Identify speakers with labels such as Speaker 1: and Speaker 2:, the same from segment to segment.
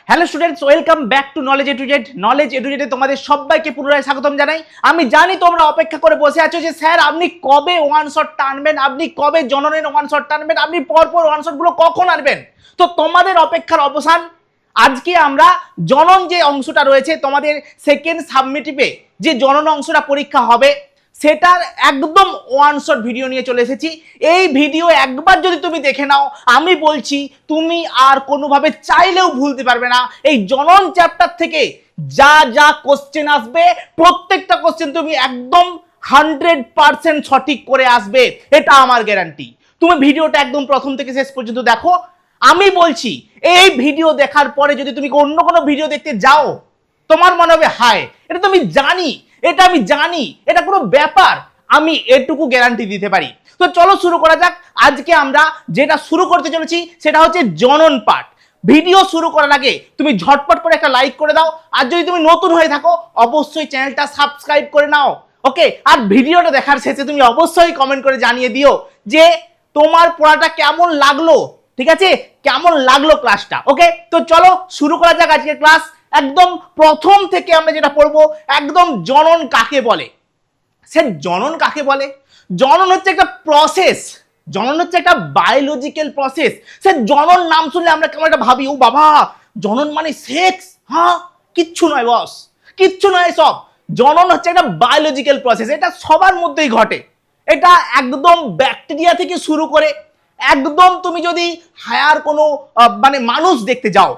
Speaker 1: Hello students, welcome back to knowledge A to Z. Knowledge A to জেডে তোমাদের সবাইকে পুনরায় স্বাগতম জানাই। আমি জানি তোমরা অপেক্ষা করে বসে আছো যে স্যার আপনি কবে ওয়ান শট টানবেন, আপনি কবে জননের ওয়ান শট টানবেন, আপনি পরপর ওয়ান শটগুলো কখন আনবেন। তো তোমাদের অপেক্ষার অবসান। আজকে আমরা জনন যে অংশটা রয়েছে, তোমাদের সেকেন্ড সাবমিটিভে যে জনন অংশটা পরীক্ষা হবে সেটার একদম ওয়ান শট ভিডিও নিয়ে চলে এসেছি। এই ভিডিও একবার যদি তুমি দেখে নাও, আমি বলছি তুমি আর কোনোভাবে চাইলেও ভুলতে পারবে না। এই জনন চ্যাপ্টার থেকে যা যা কোশ্চেন আসবে, প্রত্যেকটা কোশ্চেন তুমি একদম 100% সঠিক করে আসবে, এটা আমার গ্যারান্টি। তুমি ভিডিওটা একদম প্রথম থেকে শেষ পর্যন্ত দেখো। আমি বলছি এই ভিডিও দেখার পরে যদি তুমি অন্য কোনো ভিডিও দেখতে যাও, তোমার মনে হবে হায় এটা তো আমি জানি, এটা কোনো ব্যাপার, আমি এটুকু গ্যারান্টি দিতে পারি। তো চলো শুরু করা যাক। আজকে আমরা যেটা শুরু করতে চলেছি সেটা হচ্ছে জনন পাঠ। ভিডিও শুরু করার আগে তুমি ঝটপট করে একটা লাইক করে দাও, আর যদি তুমি নতুন হয়ে থাকো অবশ্যই চ্যানেলটা সাবস্ক্রাইব করে নাও। ওকে, আর ভিডিওটা দেখার শেষে তুমি অবশ্যই কমেন্ট করে জানিয়ে দিও যে তোমার পড়াটা কেমন লাগলো, ঠিক আছে, কেমন লাগলো ক্লাসটা। ওকে, তো চলো শুরু করা যাক আজকের ক্লাস। একদম প্রথম থেকে আমরা যেটা পড়বো, একদম জনন কাকে বলে। সে জনন কাকে বলে? জনন হচ্ছে একটা প্রসেস, জনন হচ্ছে একটা বায়োলজিক্যাল প্রসেস। সে জনন নাম শুনলে আমরা কেমন একটা ভাবি, ও বাবা জনন মানে সেক্স। হ্যাঁ, কিচ্ছু নয় বস, কিচ্ছু নয় সব। জনন হচ্ছে একটা বায়োলজিক্যাল প্রসেস, এটা সবার মধ্যেই ঘটে। এটা একদম ব্যাকটেরিয়া থেকে শুরু করে একদম তুমি যদি হায়ার কোনো মানে মানুষ দেখতে যাও,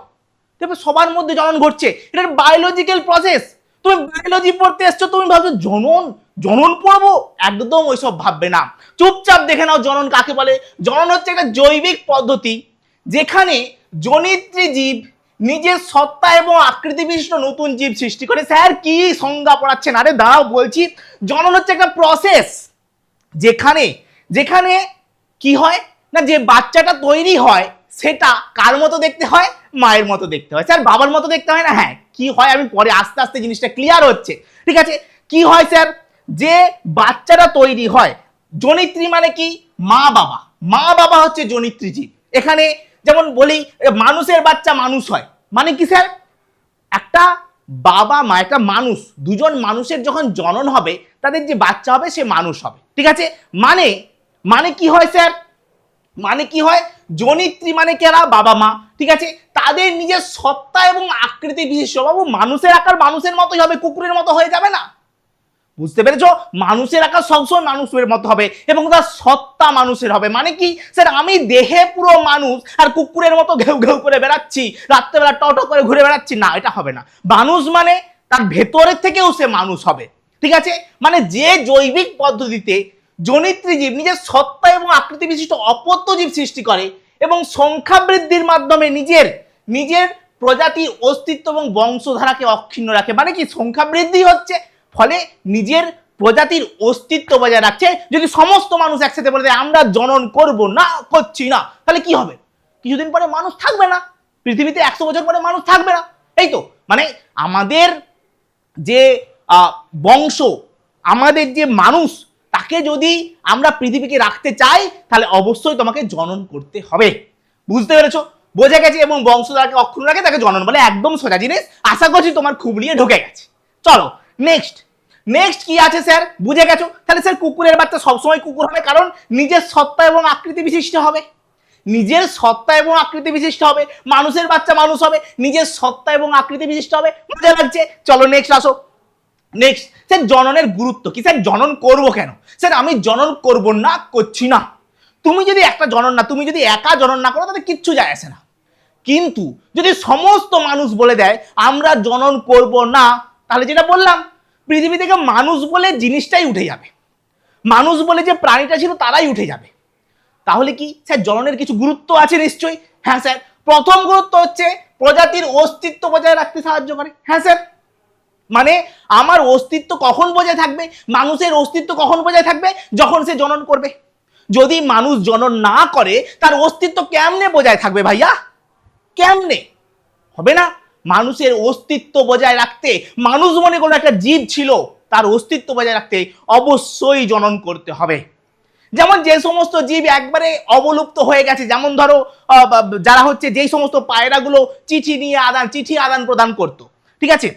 Speaker 1: তবে সবার মধ্যে জনন ঘটছে। এটা বায়োলজিক্যাল প্রসেস। তুমি বায়োলজি পড়তে এসছো, তুমি ভাবছো জনন জনন পড়বো, একদম ওইসব ভাববে না। চুপচাপ দেখে নাও জনন কাকে বলে। জনন হচ্ছে একটা জৈবিক পদ্ধতি যেখানে জনিত্রী জীব নিজের সত্তা এবং আকৃতি বিশিষ্ট নতুন জীব সৃষ্টি করে। স্যার কি সংজ্ঞা পড়াচ্ছেন? আরে দাঁড়াও বলছি। জনন হচ্ছে একটা প্রসেস যেখানে যেখানে কি হয় না, যে বাচ্চাটা তৈরি হয় সেটা কার মতো দেখতে হয়? মায়ের মতো দেখতে হয়। স্যার বাবার মতো দেখতে হয় না? হ্যাঁ, কি হয় আমি পরে আস্তে আস্তে জিনিসটা ক্লিয়ার হচ্ছে, ঠিক আছে। কি হয় স্যার, যে বাচ্চাটা তৈরি হয়, জনিত্রী মানে কি? মা বাবা। মা বাবা হচ্ছে জনিত্রী জীব। এখানে যেমন বলি মানুষের বাচ্চা মানুষ হয়, মানে কি স্যার? একটা বাবা মা, একটা মানুষ, দুজন মানুষের যখন জনন হবে তাদের যে বাচ্চা হবে সে মানুষ হবে, ঠিক আছে। মানে মানে কি হয় স্যার? মানে কি হয়, জনিত্রী মানে কেরা? বাবা মা, ঠিক আছে। তাদের নিজের সত্তা এবং আকৃতি বিশিষ্ট, বাবু মানুষের আকার মানুষের মতোই হবে, কুকুরের মতো হয়ে যাবে না। বুঝতে পেরেছো? মানুষের আকার সবসময় মানুষের মতো হবে এবং তার সত্তা মানুষের হবে। মানে কি স্যার, আমি দেহে পুরো মানুষ আর কুকুরের মতো ঘেউ ঘেউ করে বেড়াচ্ছি, রাত্রেবেলা টটো করে ঘুরে বেড়াচ্ছি, না, এটা হবে না। মানুষ মানে তার ভেতরের থেকেও সে মানুষ হবে, ঠিক আছে। মানে যে জৈবিক পদ্ধতিতে জনিত্রী জীব নিজের সত্তা এবং আকৃতি বিশিষ্ট অপত্য জীব সৃষ্টি করে এবং সংখ্যা বৃদ্ধির মাধ্যমে নিজের নিজের প্রজাতির অস্তিত্ব এবং বংশধারাকে অক্ষুণ্ণ রাখে। মানে কি, সংখ্যা বৃদ্ধি হচ্ছে, ফলে নিজের প্রজাতির অস্তিত্ব বজায় রাখছে। যদি সমস্ত মানুষ একসাথে বলে দেয় আমরা জনন করব না, করছি না, তাহলে কি হবে? কিছুদিন পরে মানুষ থাকবে না পৃথিবীতে, 100 বছর পরে মানুষ থাকবে না। এই তো মানে আমাদের যে বংশ, আমাদের যে মানুষ, তাকে যদি আমরা পৃথিবীকে রাখতে চাই তাহলে অবশ্যই তোমাকে জনন করতে হবে। বুঝতে পেরেছো? বোঝা গেছে। এবং বংশধারাকে অক্ষুণ্ণ রাখে তাকে জনন বলে, একদম সোজা জিনিস। আশা করছি তোমার খুবলিয়ে ঢুকে গেছে। চলো নেক্সট কি আছে স্যার? বুঝে গেছো। তাহলে স্যার কুকুরের বাচ্চা সবসময় কুকুর হবে, কারণ নিজের সত্তা এবং আকৃতি বিশিষ্ট হবে। নিজের সত্তা এবং আকৃতি বিশিষ্ট হবে। মানুষের বাচ্চা মানুষ হবে, নিজের সত্তা এবং আকৃতি বিশিষ্ট হবে। মজা লাগছে? চলো নেক্সট আসো। নেক্সট স্যার, জননের গুরুত্ব কি? স্যার জনন করব কেন? স্যার আমি জনন করব না, করছি না। তুমি যদি একটা জনন না, তুমি যদি একা জনন না করো তাহলে কিচ্ছু যায় আসে না। কিন্তু যদি সমস্ত মানুষ বলে দেয় আমরা জনন করব না, তাহলে যেটা বললাম, পৃথিবী থেকে মানুষ বলে জিনিসটাই উঠে যাবে, মানুষ বলে যে প্রাণীটা ছিল তারাই উঠে যাবে। তাহলে কি স্যার জননের কিছু গুরুত্ব আছে? নিশ্চয়ই। হ্যাঁ স্যার, প্রথম গুরুত্ব হচ্ছে প্রজাতির অস্তিত্ব বজায় রাখতে সাহায্য করে। হ্যাঁ স্যার, মানে আমার অস্তিত্ব কখন বজায় থাকবে? মানুষের অস্তিত্ব কখন বজায় থাকবে? যখন সে জনন করবে। যদি মানুষ জনন না করে তার অস্তিত্ব কেমনে বজায় থাকবে ভাইয়া? কেমনে হবে? না, মানুষের অস্তিত্ব বজায় রাখতে, মানুষ মনে কোনো একটা জীব ছিল, তার অস্তিত্ব বজায় রাখতে অবশ্যই জনন করতে হবে। যেমন যে সমস্ত জীব একবারে অবলুপ্ত হয়ে গেছে, যেমন ধরো যারা হচ্ছে যেই সমস্ত পায়রাগুলো চিঠি আদান প্রদান করতো, ঠিক আছে,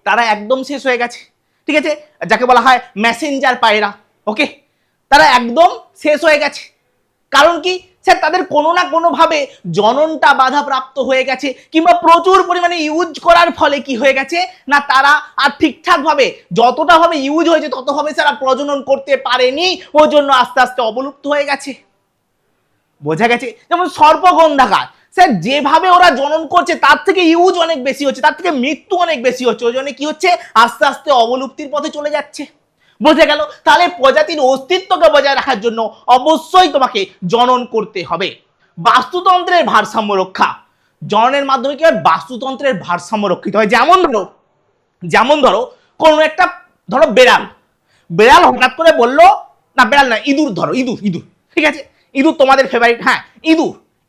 Speaker 1: তারা একদম শেষ হয়ে গেছে, ঠিক আছে, যাকে বলা হয় মেসেঞ্জার পায়রা, ওকে, তারা একদম শেষ হয়ে গেছে। কারণ কি স্যার, তাদের কোনো না কোনো ভাবে জননটা বাধাপ্রাপ্ত হয়ে গেছে, কিংবা প্রচুর পরিমাণে ইউজ করার ফলে কি হয়ে গেছে না, তারা আর ঠিকঠাক ভাবে যতটা ভাবে ইউজ হয়েছে ততভাবে তারা প্রজনন করতে পারেনি, ওই জন্য আস্তে আস্তে অবলুপ্ত হয়ে গেছে। বোঝা গেছে? যেমন সর্পগন্ধাকার, স্যার যেভাবে ওরা জনন করছে তার থেকে ইউজ অনেক বেশি হচ্ছে, তার থেকে মৃত্যু অনেক বেশি হচ্ছে, ওই জন্য কি হচ্ছে, আস্তে আস্তে অবলুপ্তির পথে চলে যাচ্ছে। বোঝা গেল? তাহলে প্রজাতির অস্তিত্বকে বজায় রাখার জন্য অবশ্যই তোমাকে জনন করতে হবে। বাস্তুতন্ত্রের ভারসাম্য রক্ষা, জননের মাধ্যমে কি হয়, বাস্তুতন্ত্রের ভারসাম্য রক্ষিত হয়। যেমন ধরো কোনো একটা, ধরো বেড়াল হঠাৎ করে বললো, না বেড়াল না, ইঁদুর ধরো, ইঁদুর, ঠিক আছে, ইঁদুর তোমাদের ফেভারিট, হ্যাঁ,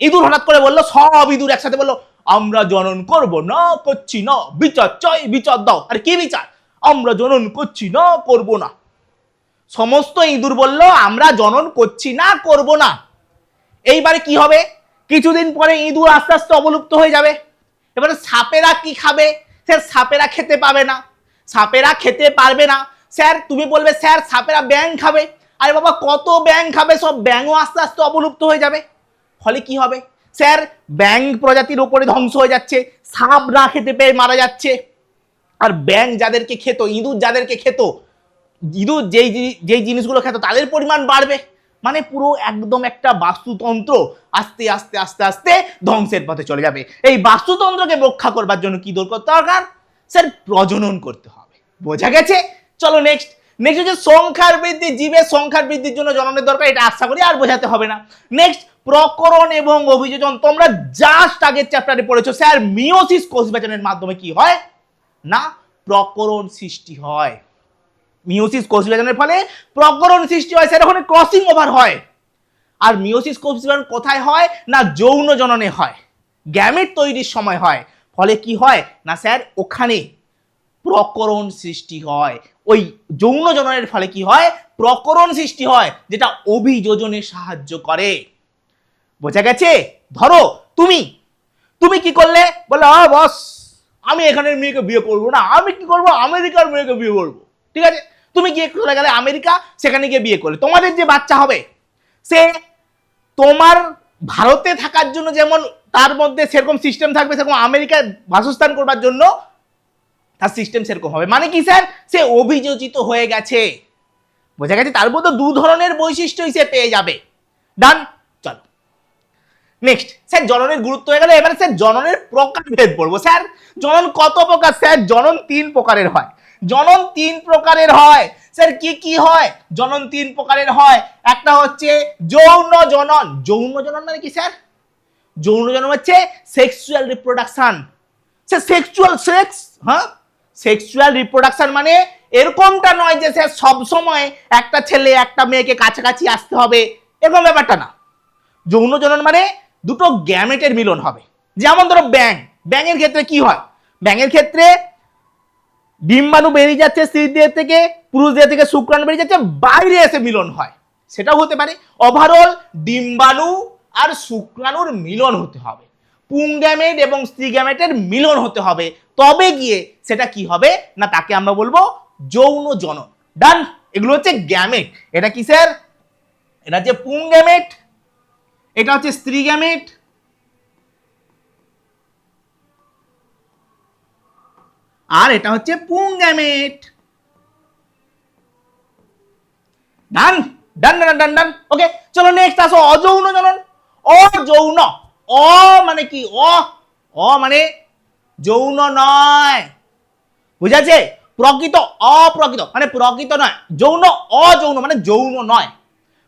Speaker 1: ইঁদুর হঠাৎ করে বললো, সব ইঁদুর একসাথে বললো আমরা জনন করব না, করছি না, বিচার চাই, বিচার দাও। আর কি বিচার? আমরা জনন করছি না, করব না। সমস্ত ইঁদুর বলল আমরা জনন করছি না, করব না। এইবারে কি হবে? কিছুদিন পরে ইঁদুর আস্তে আস্তে অবলুপ্ত হয়ে যাবে। এবারে সাপেরা কি খাবে? স্যার সাপেরা খেতে পাবে না, সাপেরা খেতে পারবে না। স্যার তুমি বলবে স্যার সাপেরা ব্যাঙ খাবে, আরে বাবা কত ব্যাঙ খাবে, সব ব্যাঙও আস্তে আস্তে অবলুপ্ত হয়ে যাবে। ফলে কি হবে? স্যার ব্যাঙ প্রজাতির উপরে ধ্বংস হয়ে যাচ্ছে, সাপ না খেতে পেয়ে মারা যাচ্ছে। আর ব্যাঙ যাদেরকে খেত, ইঁদুর যাদেরকে খেত, ইঁদুর যেই জিনিসগুলো খেত তাদের পরিমাণ বাড়বে। মানে পুরো একদম একটা বাস্তুতন্ত্র আস্তে আস্তে আস্তে আস্তে ধ্বংসের পথে চলে যাবে। এই বাস্তুতন্ত্রকে রক্ষা করবার জন্য কি দরকার? স্যার প্রজনন করতে হবে। বোঝা গেছে? চলো নেক্সট হচ্ছে সংখ্যার বৃদ্ধি, জীবের সংখ্যার বৃদ্ধির জন্য জননের দরকার, এটা আশা করি আর বোঝাতে হবে না। নেক্সট প্রকরণ এবং অভিযোজন, তোমরা জাস্ট আগের চ্যাপ্টারে পড়েছো স্যার মিওসিস কোষ বিভাজনের মাধ্যমে কি হয় না, প্রকরণ সৃষ্টি হয়। মিওসিস কোষ বিভাজনের ফলে প্রকরণ সৃষ্টি হয়, স্যার ওখানে ক্রসিং ওভার হয়। আর মিওসিস কোষ বিভাজন কোথায় হয় না, যৌন জননে হয়, গ্যামেট তৈরির সময় হয়। ফলে কি হয় না স্যার, ওখানে প্রকরণ সৃষ্টি হয়। ওই যৌন জননের ফলে কি হয়, প্রকরণ সৃষ্টি হয়, যেটা অভিযোজনে সাহায্য করে। বোঝা গেছে? ধরো তুমি কি করলে, বলে বস আমি এখানের মেয়েকে বিয়ে করবো না, আমি কি করবো, আমেরিকার মেয়েকে বিয়ে করবো। ঠিক আছে, তুমি গিয়ে চলে গেলে আমেরিকা, সেখানে গিয়ে বিয়ে করলে, তোমাদের যে বাচ্চা হবে সে তোমার ভারতে থাকার জন্য যেমন তার মধ্যে সেরকম সিস্টেম থাকবে, সেরকম আমেরিকায় বাসস্থান করবার জন্য তার সিস্টেম সেরকম হবে। মানে কি স্যার, সে অভিযোজিত হয়ে গেছে। বোঝা গেছে? তার মধ্যে দু ধরনের বৈশিষ্ট্যই সে পেয়ে যাবে। ডান। চলো নেক্সট, স্যার জননের গুরুত্ব হয়ে গেল, এবারে স্যার জননের প্রকারভেদ পড়বো। স্যার জনন কত প্রকার? স্যার জনন 3 প্রকারের হয়। জনন 3 প্রকারের হয়। স্যার কি কি হয়? জনন 3 প্রকারের হয়। একটা হচ্ছে যৌন জনন। যৌন জনন মানে কি স্যার? যৌন জনন হচ্ছে sexual reproduction. Sir sexual reproduction মানে এরকমটা নয় যে স্যার সব সময় একটা ছেলে একটা মেয়েকে কাছাকাছি আসতে হবে, এরকম ব্যাপারটা না। যৌন জনন মানে দুটো গ্যামেটের মিলন হবে। যেমন ধরো ব্যাঙের ক্ষেত্রে কি হয়? ব্যাঙের ক্ষেত্রে ডিম্বাণু বেরিয়ে যাচ্ছে স্ত্রীদের থেকে, পুরুষদের থেকে শুক্রাণু বেরিয়ে যাচ্ছে, বাইরে এসে মিলন হয়, সেটাও হতে পারে। ওভারঅল ডিম্বাণু আর শুক্রাণুর মিলন হতে হবে, পুংগ্যামেট এবং স্ত্রী গ্যামেটের মিলন হতে হবে, তবে গিয়ে সেটা কি হবে না, তাকে আমরা বলবো যৌন জনন। ডান। এগুলো হচ্ছে গ্যামেট। এটা কি স্যার? এটা হচ্ছে পুংগ্যামেট, এটা হচ্ছে স্ত্রী গ্যামেট, আর এটা হচ্ছে পুংগ্যামেট। ডান ডান ডান ডান ডান। ওকে, চলো নেক্সট আসো অযৌন জনন। অযৌন, অ মানে কি? অ মানে যৌন নয়, বুঝাচ্ছে? প্রকৃত, অপ্রকৃত মানে প্রকৃত নয়, যৌন অযৌন মানে যৌন নয়।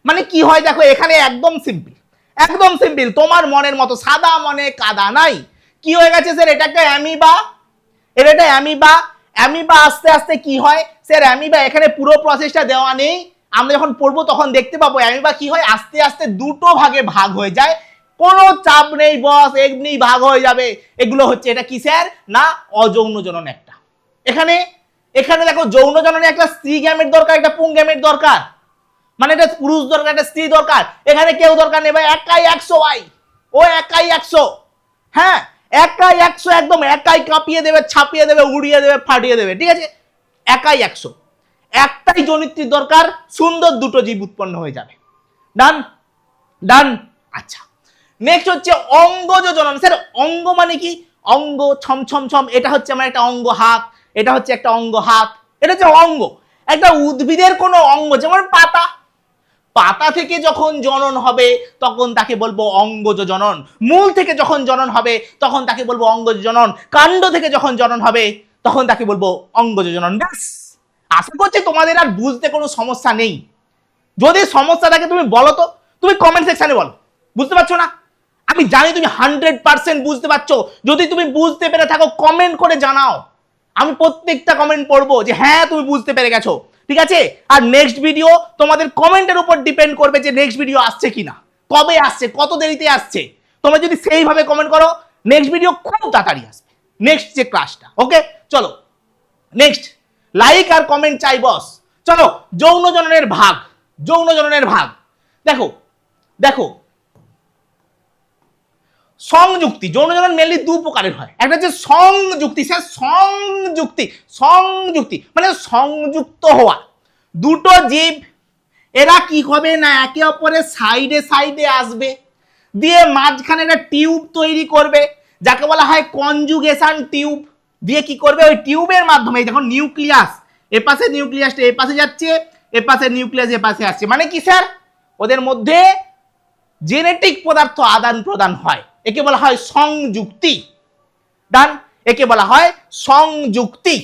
Speaker 1: মানে কি হয় দেখো, এখানে একদম সিম্পল, একদম সিম্পল, তোমার মনের মতো সাদা মনে কাদা নাই। কি হয়ে গেছে স্যার? এটা একটা অ্যামিবা, এটা অ্যামিবা আস্তে আস্তে কি হয় স্যার, অ্যামিবা এখানে পুরো প্রসেসটা দেওয়া নেই, আমরা যখন পড়বো তখন দেখতে পাবো অ্যামিবা কি হয়, আস্তে আস্তে দুটো ভাগে ভাগ হয়ে যায়। কোনো চাপ নেই বস, এমনি ভাগ হয়ে যাবে। এগুলো হচ্ছে, এটা কি স্যার না অযৌন জনন একটা। এখানে দেখো যৌন জননে একটা স্ত্রী গ্যামেট দরকার, একটা পুংগ্যামেট দরকার। মানে এটা পুরুষ দরকার, একটা স্ত্রী দরকার, এখানে কেউ দরকার নেই ভাই, একাই 100 ভাই, ও একাই 100, হ্যাঁ একাই 100, একদম একাই কাঁপিয়ে দেবে, ছাপিয়ে দেবে, উড়িয়ে দেবে, ফাটিয়ে দেবে, ঠিক আছে, একাই 100, একটাই জনিত্রীর দরকার, সুন্দর দুটো জীব উৎপন্ন হয়ে যাবে। ডান ডান। আচ্ছা, নেক্সট হচ্ছে অঙ্গজ জনন। স্যার অঙ্গ মানে কি? অঙ্গ ছম ছম ছম, এটা হচ্ছে আমার একটা অঙ্গ হাত, এটা হচ্ছে একটা অঙ্গ হাত, এটা হচ্ছে অঙ্গ। একটা উদ্ভিদের কোনো অঙ্গ, যেমন পাতা, পাতা থেকে যখন জনন হবে তখন তাকে বলবো অঙ্গজ জনন, মূল থেকে যখন জনন হবে তখন তাকে বলবো অঙ্গজ জনন, কাণ্ড থেকে যখন জনন হবে তখন তাকে বলবো অঙ্গজ জনন। ব্যাস, আশা করছি তোমাদের আর বুঝতে কোনো সমস্যা নেই। যদি সমস্যা থাকে তুমি বলো, তো তুমি কমেন্ট সেকশনে বলো, বুঝতে পারছো না? আমি জানি তুমি 100% বুঝতে পারছো। যদি তুমি বুঝতে পেরে থাকো কমেন্ট করে জানাও, আমি প্রত্যেকটা কমেন্ট পড়বো যে হ্যাঁ তুমি বুঝতে পেরে গেছো, ঠিক আছে? আর নেক্সট ভিডিও তোমাদের কমেন্টের উপর ডিপেন্ড করবে যে নেক্সট ভিডিও আসছে কিনা, কবে আসছে, কত দেরিতে আসছে। তোমরা যদি সেইভাবে কমেন্ট করো নেক্সট ভিডিও খুব তাড়াতাড়ি আসবে, নেক্সট যে ক্লাসটা। ওকে চলো নেক্সট, লাইক আর কমেন্ট চাই বস। চলো যৌন জননের ভাগ, যৌন জননের ভাগ দেখো, দেখো সংযুক্তি, যৌন জনন মেনলি দু প্রকারের হয়, একটা হচ্ছে সংযুক্তি। স্যার সংযুক্তি, সংযুক্তি মানে সংযুক্ত হওয়া, দুটো জীব এরা কি হবে না একে অপরের সাইডে সাইডে আসবে, দিয়ে মাঝখানে একটা টিউব তৈরি করবে যাকে বলা হয় কনজুগেশন টিউব, দিয়ে কি করবে ওই টিউবের মাধ্যমে, দেখো নিউক্লিয়াস এপাশে, নিউক্লিয়াসটা এপাশে যাচ্ছে, এপাশে নিউক্লিয়াস এপাশে আসছে, মানে কি স্যার ওদের মধ্যে জেনেটিক পদার্থ আদান প্রদান হয়, একে বলা হয় সংযুক্তি। ডান, একে বলা হয় সংযুক্তি,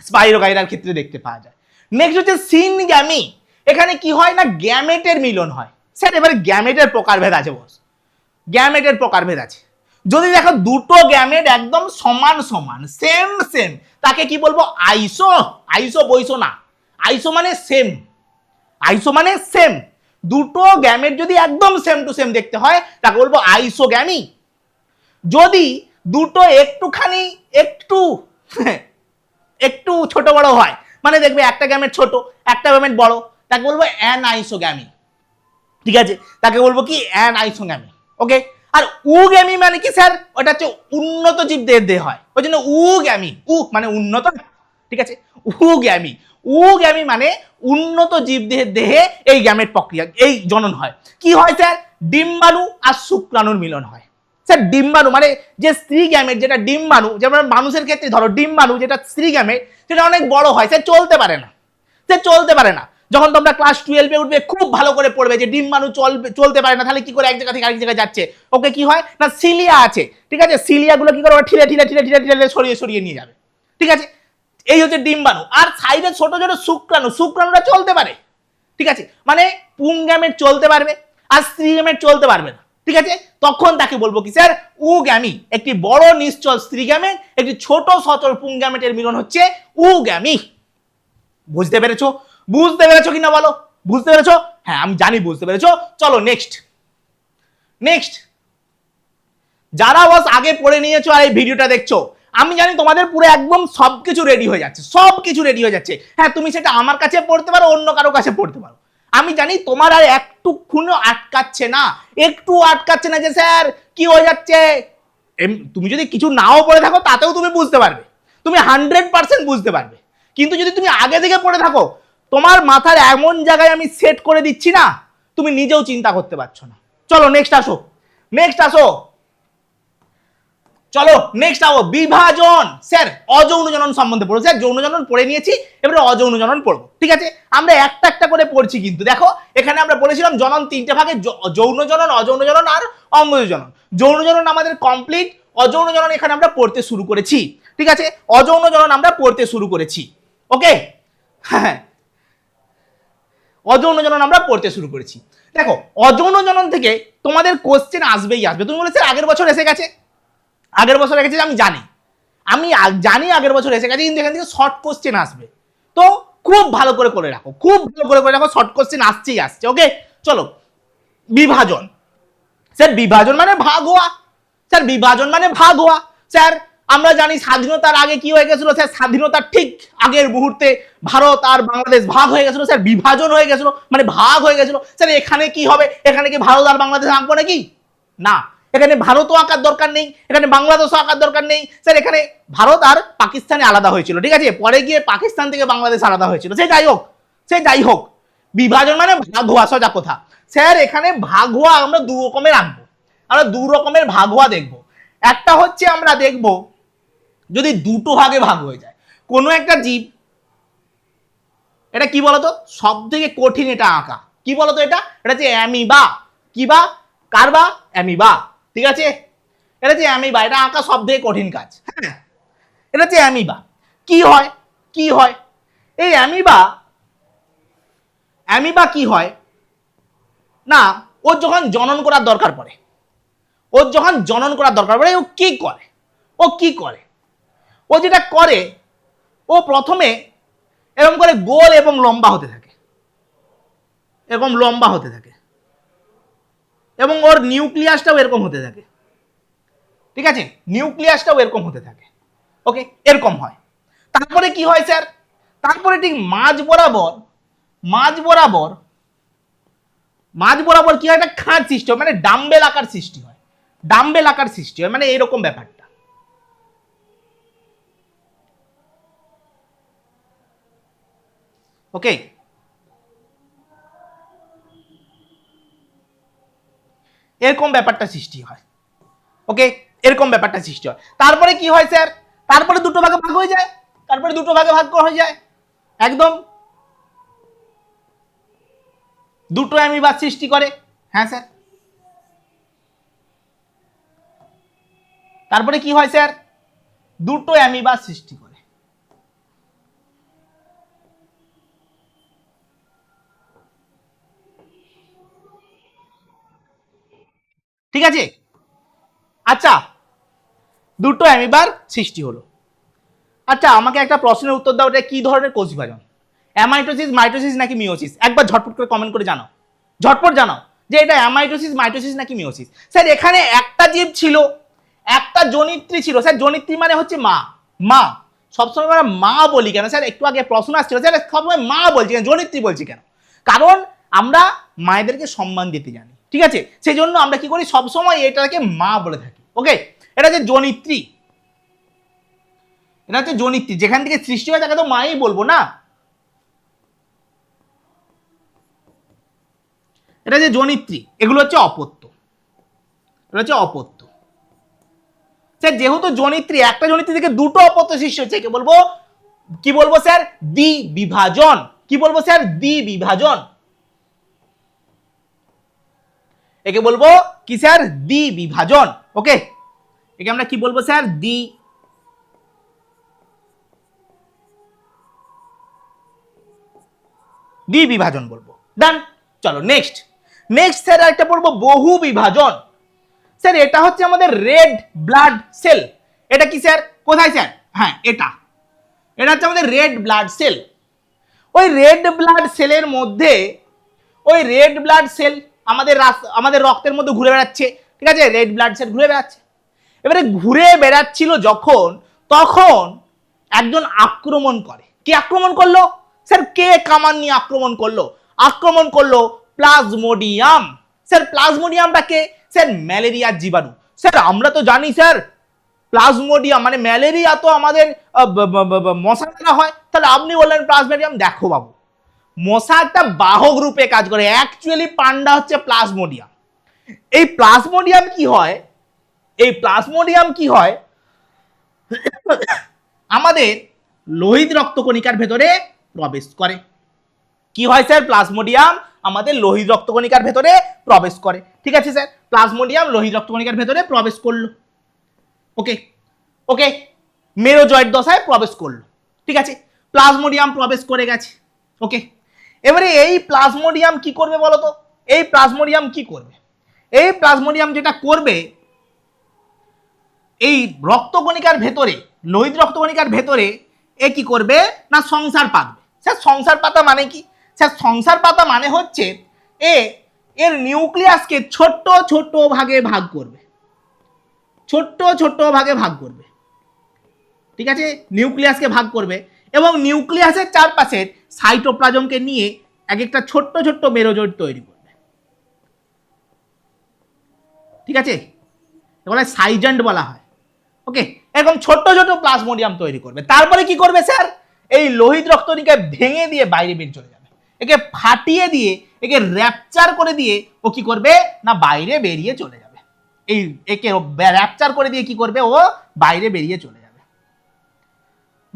Speaker 1: স্পাইরোগাইরার ক্ষেত্রে দেখতে পাওয়া যায়। নেক্সট হচ্ছে সিনগ্যামি, এখানে কি হয় না গ্যামেটের মিলন হয়। স্যার এবারে গ্যামেটের প্রকারভেদ আছে বস, গ্যামেটের প্রকারভেদ আছে। যদি দেখো দুটো গ্যামেট একদম সমান সমান, সেম সেম, তাকে কি বলবো আইসো, আইসো বইসো না, আইসো মানে সেম, আইসো মানে সেম, দুটো গ্যামেট যদি একদম সেম টু সেম দেখতে হয় তাকে বলবো আইসোগ্যামি। যদি দুটো একটুখানি একটু একটু ছোট বড় হয়, মানে দেখবে একটা গ্যামেট ছোট একটা গ্যামেট বড়, তাকে বলবো অ্যানাইসোগ্যামি, ঠিক আছে, তাকে বলবো কি অ্যানাইসোগ্যামি। ওকে, আর উগ্যামি মানে কি স্যার, ওটা হচ্ছে উন্নত জীবদের দেহ হয়, ওই জন্য উগ্যামি, উ মানে উন্নত, ঠিক আছে, উগ্যামি, উগ্যামি মানে উন্নত জীবদের দেহে এই গ্যামেট প্রক্রিয়া, এই জনন হয়। কি হয় স্যার, ডিম্বাণু আর শুক্রাণুর মিলন হয়। স্যার ডিম্বাণু মানে যে স্ত্রী গ্যামেট, যেটা ডিম্বাণু, যেমন মানুষের ক্ষেত্রে ধরো ডিম্বাণু যেটা স্ত্রী গ্যামেট সেটা অনেক বড় হয়, স্যার চলতে পারে না, স্যার চলতে পারে না। যখন তোমরা ক্লাস 12-এ উঠবে খুব ভালো করে পড়বে যে ডিম্বাণু চলতে পারে না, তাহলে কি করে এক জায়গা থেকে আরেক জায়গায় যাচ্ছে। ওকে, কি হয় না সিলিয়া আছে, ঠিক আছে, সিলিয়াগুলো কি করে ঠিলে ঠিলে ঠিলে ঠিলে ঠিলে সরিয়ে সরিয়ে নিয়ে যাবে, ঠিক আছে, এই হচ্ছে ডিম্বাণু। আর সাইডে ছোট ছোট শুক্রাণু, শুক্রাণুরা চলতে পারে, ঠিক আছে, মানে পুংগ্যামেট চলতে পারবে আর স্ত্রী গ্যামেট চলতে পারবে না, ঠিক আছে, তখন তাকে বলবো কি স্যার উগ্যামি। একটি বড় নিশ্চল স্ত্রী গ্যামেট একটি ছোট সচল পুংগ্যামেটের মিলন হচ্ছে উগ্যামি। বুঝতে পেরেছো, বুঝতে পেরেছো কিনা বলো, বুঝতে পেরেছো? হ্যাঁ আমি জানি বুঝতে পেরেছো। চলো নেক্সট, নেক্সট যারা বস আগে পড়ে নিয়েছো আর এই ভিডিওটা দেখছো, আমি জানি তোমাদের পুরো একদম সবকিছু রেডি হয়ে যাচ্ছে, সবকিছু রেডি হয়ে যাচ্ছে। হ্যাঁ তুমি সেটা আমার কাছে পড়তে পারো, অন্য কারো কাছে পড়তে পারো, আমি জানি তোমার আর একটুক্ষণও আটকাচ্ছে না, একটু আটকাচ্ছে না যে স্যার কি হয়ে যাচ্ছে। তুমি যদি কিছু নাও পড়ে থাকো তাতেও তুমি বুঝতে পারবে, তুমি 100% বুঝতে পারবে। কিন্তু যদি তুমি আগে থেকে পড়ে থাকো, তোমার মাথার এমন জায়গায় আমি সেট করে দিচ্ছি না, তুমি নিজেও চিন্তা করতে পারছো না। চলো নেক্সট আসো, নেক্সট আসো, চলো নেক্সট আও বিভাজন। স্যার অযৌন জনন সম্বন্ধে পড়ো। স্যার যৌন জনন পড়ে নিয়েছি, এবারে অযৌন জনন পড়বো, ঠিক আছে, আমরা একটা একটা করে পড়ছি। কিন্তু দেখো এখানে আমরা বলেছিলাম জনন তিনটে ভাগে, যৌন জনন, অযৌন জনন আর অঙ্গজ জনন। যৌন জনন আমাদের কমপ্লিট, অযৌন জনন এখানে আমরা পড়তে শুরু করেছি, ঠিক আছে, অযৌন জনন আমরা পড়তে শুরু করেছি। ওকে, হ্যাঁ অযৌন জনন আমরা পড়তে শুরু করেছি। দেখো অযৌন জনন থেকে তোমাদের কোশ্চেন আসবেই আসবে। তুমি বলেছো আগের বছর এসে গেছে, আগের বছর এসেছে আমি জানি, আমি জানি আগের বছর এসে গেছে, কিন্তু এখান থেকে শর্ট কোশ্চেন আসবে, তো খুব ভালো করে রাখো, খুব ভালো করে রাখো, শর্ট কোশ্চেন আসছেই আসছে। ওকে চলো, বিভাজন। স্যার বিভাজন মানে ভাগ হওয়া, স্যার বিভাজন মানে ভাগ হওয়া। স্যার আমরা জানি স্বাধীনতার আগে কি হয়ে গেছিল স্যার, স্বাধীনতার ঠিক আগের মুহূর্তে ভারত আর বাংলাদেশ ভাগ হয়ে গেছিল স্যার, বিভাজন হয়ে গেছিল, মানে ভাগ হয়ে গেছিল স্যার। এখানে কি হবে, এখানে কি ভারত আর বাংলাদেশ আঁকবো নাকি? না, এখানে ভারতও আঁকার দরকার নেই, এখানে বাংলাদেশও আঁকার দরকার নেই স্যার। এখানে ভারত আর পাকিস্তানে আলাদা হয়েছিল, ঠিক আছে, পরে গিয়ে পাকিস্তান থেকে বাংলাদেশ আলাদা হয়েছিল, সে যাই হোক, বিভাজন মানে ভাগ হওয়া, সোজা কথা স্যার। এখানে ভাগ হওয়া আমরা দু রকমের আঁকবো, আমরা দু রকমের ভাগ হওয়া দেখবো। একটা হচ্ছে আমরা দেখব যদি দুটো ভাগে ভাগ হয়ে যায় কোনো একটা জীব, এটা কি বলতো, সব থেকে কঠিন এটা আঁকা, কি বলতো, এটা হচ্ছে অ্যামিবা, কি বা, কারবা, অ্যামিবা, ঠিক আছে, এটা হচ্ছে অ্যামিবা, এটা আঁকা সব থেকে কঠিন কাজ। হ্যাঁ, এটা হচ্ছে অ্যামিবা। কি হয় এই অ্যামিবা কি হয় না, ওর যখন জনন করার দরকার পড়ে, ও কি করে, ও যেটা করে, ও প্রথমে এরকম করে গোল এবং লম্বা হতে থাকে, এবং ওর নিউক্লিয়াসটাও এরকম হতে থাকে, ঠিক আছে, ওকে, এরকম হয়। তারপরে কি হয় স্যার, তারপরে ঠিক মাঝ বরাবর কি হয়, একটা খাঁজ সৃষ্টি হয়, মানে ডাম্বেল আকার সৃষ্টি হয়, মানে এইরকম ব্যাপারটা। ওকে, এরকম ব্যাপারটা সৃষ্টি হয়, ওকে, এরকম ব্যাপারটা সৃষ্টি হয়। তারপরে কি হয় স্যার, তারপরে দুটো ভাগে ভাগ হয়ে যায়, একদম দুটো অ্যামিবা সৃষ্টি করে। হ্যাঁ স্যার, তারপরে কি হয় স্যার, দুটো অ্যামিবা সৃষ্টি করে, ঠিক আছে। আচ্ছা, দুটো অ্যামিবার সৃষ্টি হলো। আচ্ছা, আমাকে একটা প্রশ্নের উত্তর দাও, এটা কি ধরনের কোষ বিভাজন, অ্যামাইটোসিস, মাইটোসিস নাকি মিওসিস? একবার ঝটপট করে কমেন্ট করে জানাও, যে এটা অ্যামাইটোসিস, মাইটোসিস নাকি মিওসিস। স্যার এখানে একটা জীব ছিল, একটা জনিত্রী ছিল স্যার, জনিত্রী মানে হচ্ছে মা সবসময় আমরা মা বলি কেন স্যার, একটু আগে প্রশ্ন আসছিল স্যার, সবসময় মা বলছি কেন, জনিত্রী বলছি কেন, কারণ আমরা মায়েদেরকে সম্মান দিতে জানি, ঠিক আছে, সেই জন্য আমরা কি করি, সবসময় এটাকে মা বলে থাকি। ওকে, এটা হচ্ছে জনিত্রী, যেখান থেকে সৃষ্টি হয় তাকে তো মাই বলবো না। এটা যে জনিত্রী, এগুলো হচ্ছে অপত্য, স্যার যেহেতু জনিত্রী, একটা জনিত্রী থেকে দুটো অপত্য সৃষ্টি হচ্ছে, কি বলবো স্যার, দ্বিবিভাজন। একে বলবো কি স্যার, দ্বিবিভাজন। ওকে, একে আমরা কি বলবো স্যার, দ্বিবিভাজন বলবো। ডান, চলো নেক্সট স্যার একটা পড়বো বহু বিভাজন। স্যার এটা হচ্ছে আমাদের রেড ব্লাড সেল, এটা কি স্যার, কোথায় স্যার, হ্যাঁ এটা হচ্ছে আমাদের রেড ব্লাড সেল। ওই রেড ব্লাড সেলের মধ্যে, আমাদের রক্তের মধ্যে ঘুরে বেড়াচ্ছে, ঠিক আছে, রেড ব্লাড সেল ঘুরে বেড়াচ্ছে। এবারে ঘুরে বেড়াচ্ছিল যখন, তখন একজন আক্রমণ করে। কে আক্রমণ করলো স্যার, কে কামান নিয়ে আক্রমণ করলো প্লাজমোডিয়াম। স্যার প্লাজমোডিয়ামটা কে স্যার, ম্যালেরিয়ার জীবাণু। স্যার আমরা তো জানি স্যার, প্লাজমোডিয়াম মানে ম্যালেরিয়া তো আমাদের মশা দ্বারা হয়, তাহলে আপনি বললেন প্লাজমোডিয়াম। দেখো বাবু, মশা একটা বাহক রূপে কাজ করে, অ্যাকচুয়ালি পান্ডা হচ্ছে প্লাজমোডিয়াম। এই প্লাজমোডিয়াম কি হয়, আমাদের লোহিত রক্তকণিকার ভেতরে প্রবেশ করে। কি হয় স্যার, প্লাজমোডিয়াম আমাদের লোহিত রক্তকণিকার ভেতরে প্রবেশ করে, ঠিক আছে স্যার, প্লাজমোডিয়াম লোহিত রক্তকণিকার ভেতরে প্রবেশ করলো। ওকে, মেরোজয়েড দশায় প্রবেশ করলো, ঠিক আছে, প্লাজমোডিয়াম প্রবেশ করে গেছে। ওকে, এবারে এই প্লাজমোডিয়াম কি করবে বলতো, এই প্লাজমোডিয়াম যেটা করবে, এই রক্তকণিকার ভেতরে, লোহিত রক্তকণিকার ভেতরে এ কি করবে না, সংসার পাতবে। স্যার সংসার পাতা মানে কি স্যার, সংসার পাতা মানে হচ্ছে এর নিউক্লিয়াসকে ছোট্ট ছোট্ট ভাগে ভাগ করবে, ঠিক আছে, নিউক্লিয়াসকে ভাগ করবে এবং নিউক্লিয়াসের চারপাশের সাইটোপ্লাজমকে নিয়ে এক একটা ছোট্ট ছোট্ট মেরোজোট তৈরি করবে। ঠিক আছে, এগুলো সাইজেন্ট বলা হয়। ওকে, এরকম ছোট্ট ছোট্ট প্লাজমোডিয়াম তৈরি করবে। তারপরে কি করবে স্যার, এই লোহিত রক্তনীকে ভেঙে দিয়ে বাইরে বেরিয়ে চলে যাবে, একে ফাটিয়ে দিয়ে, একে র্যাপচার করে দিয়ে ও কি করবে না বাইরে বেরিয়ে চলে যাবে। এই একে র্যাপচার করে দিয়ে কি করবে, ও বাইরে বেরিয়ে চলে যাবে।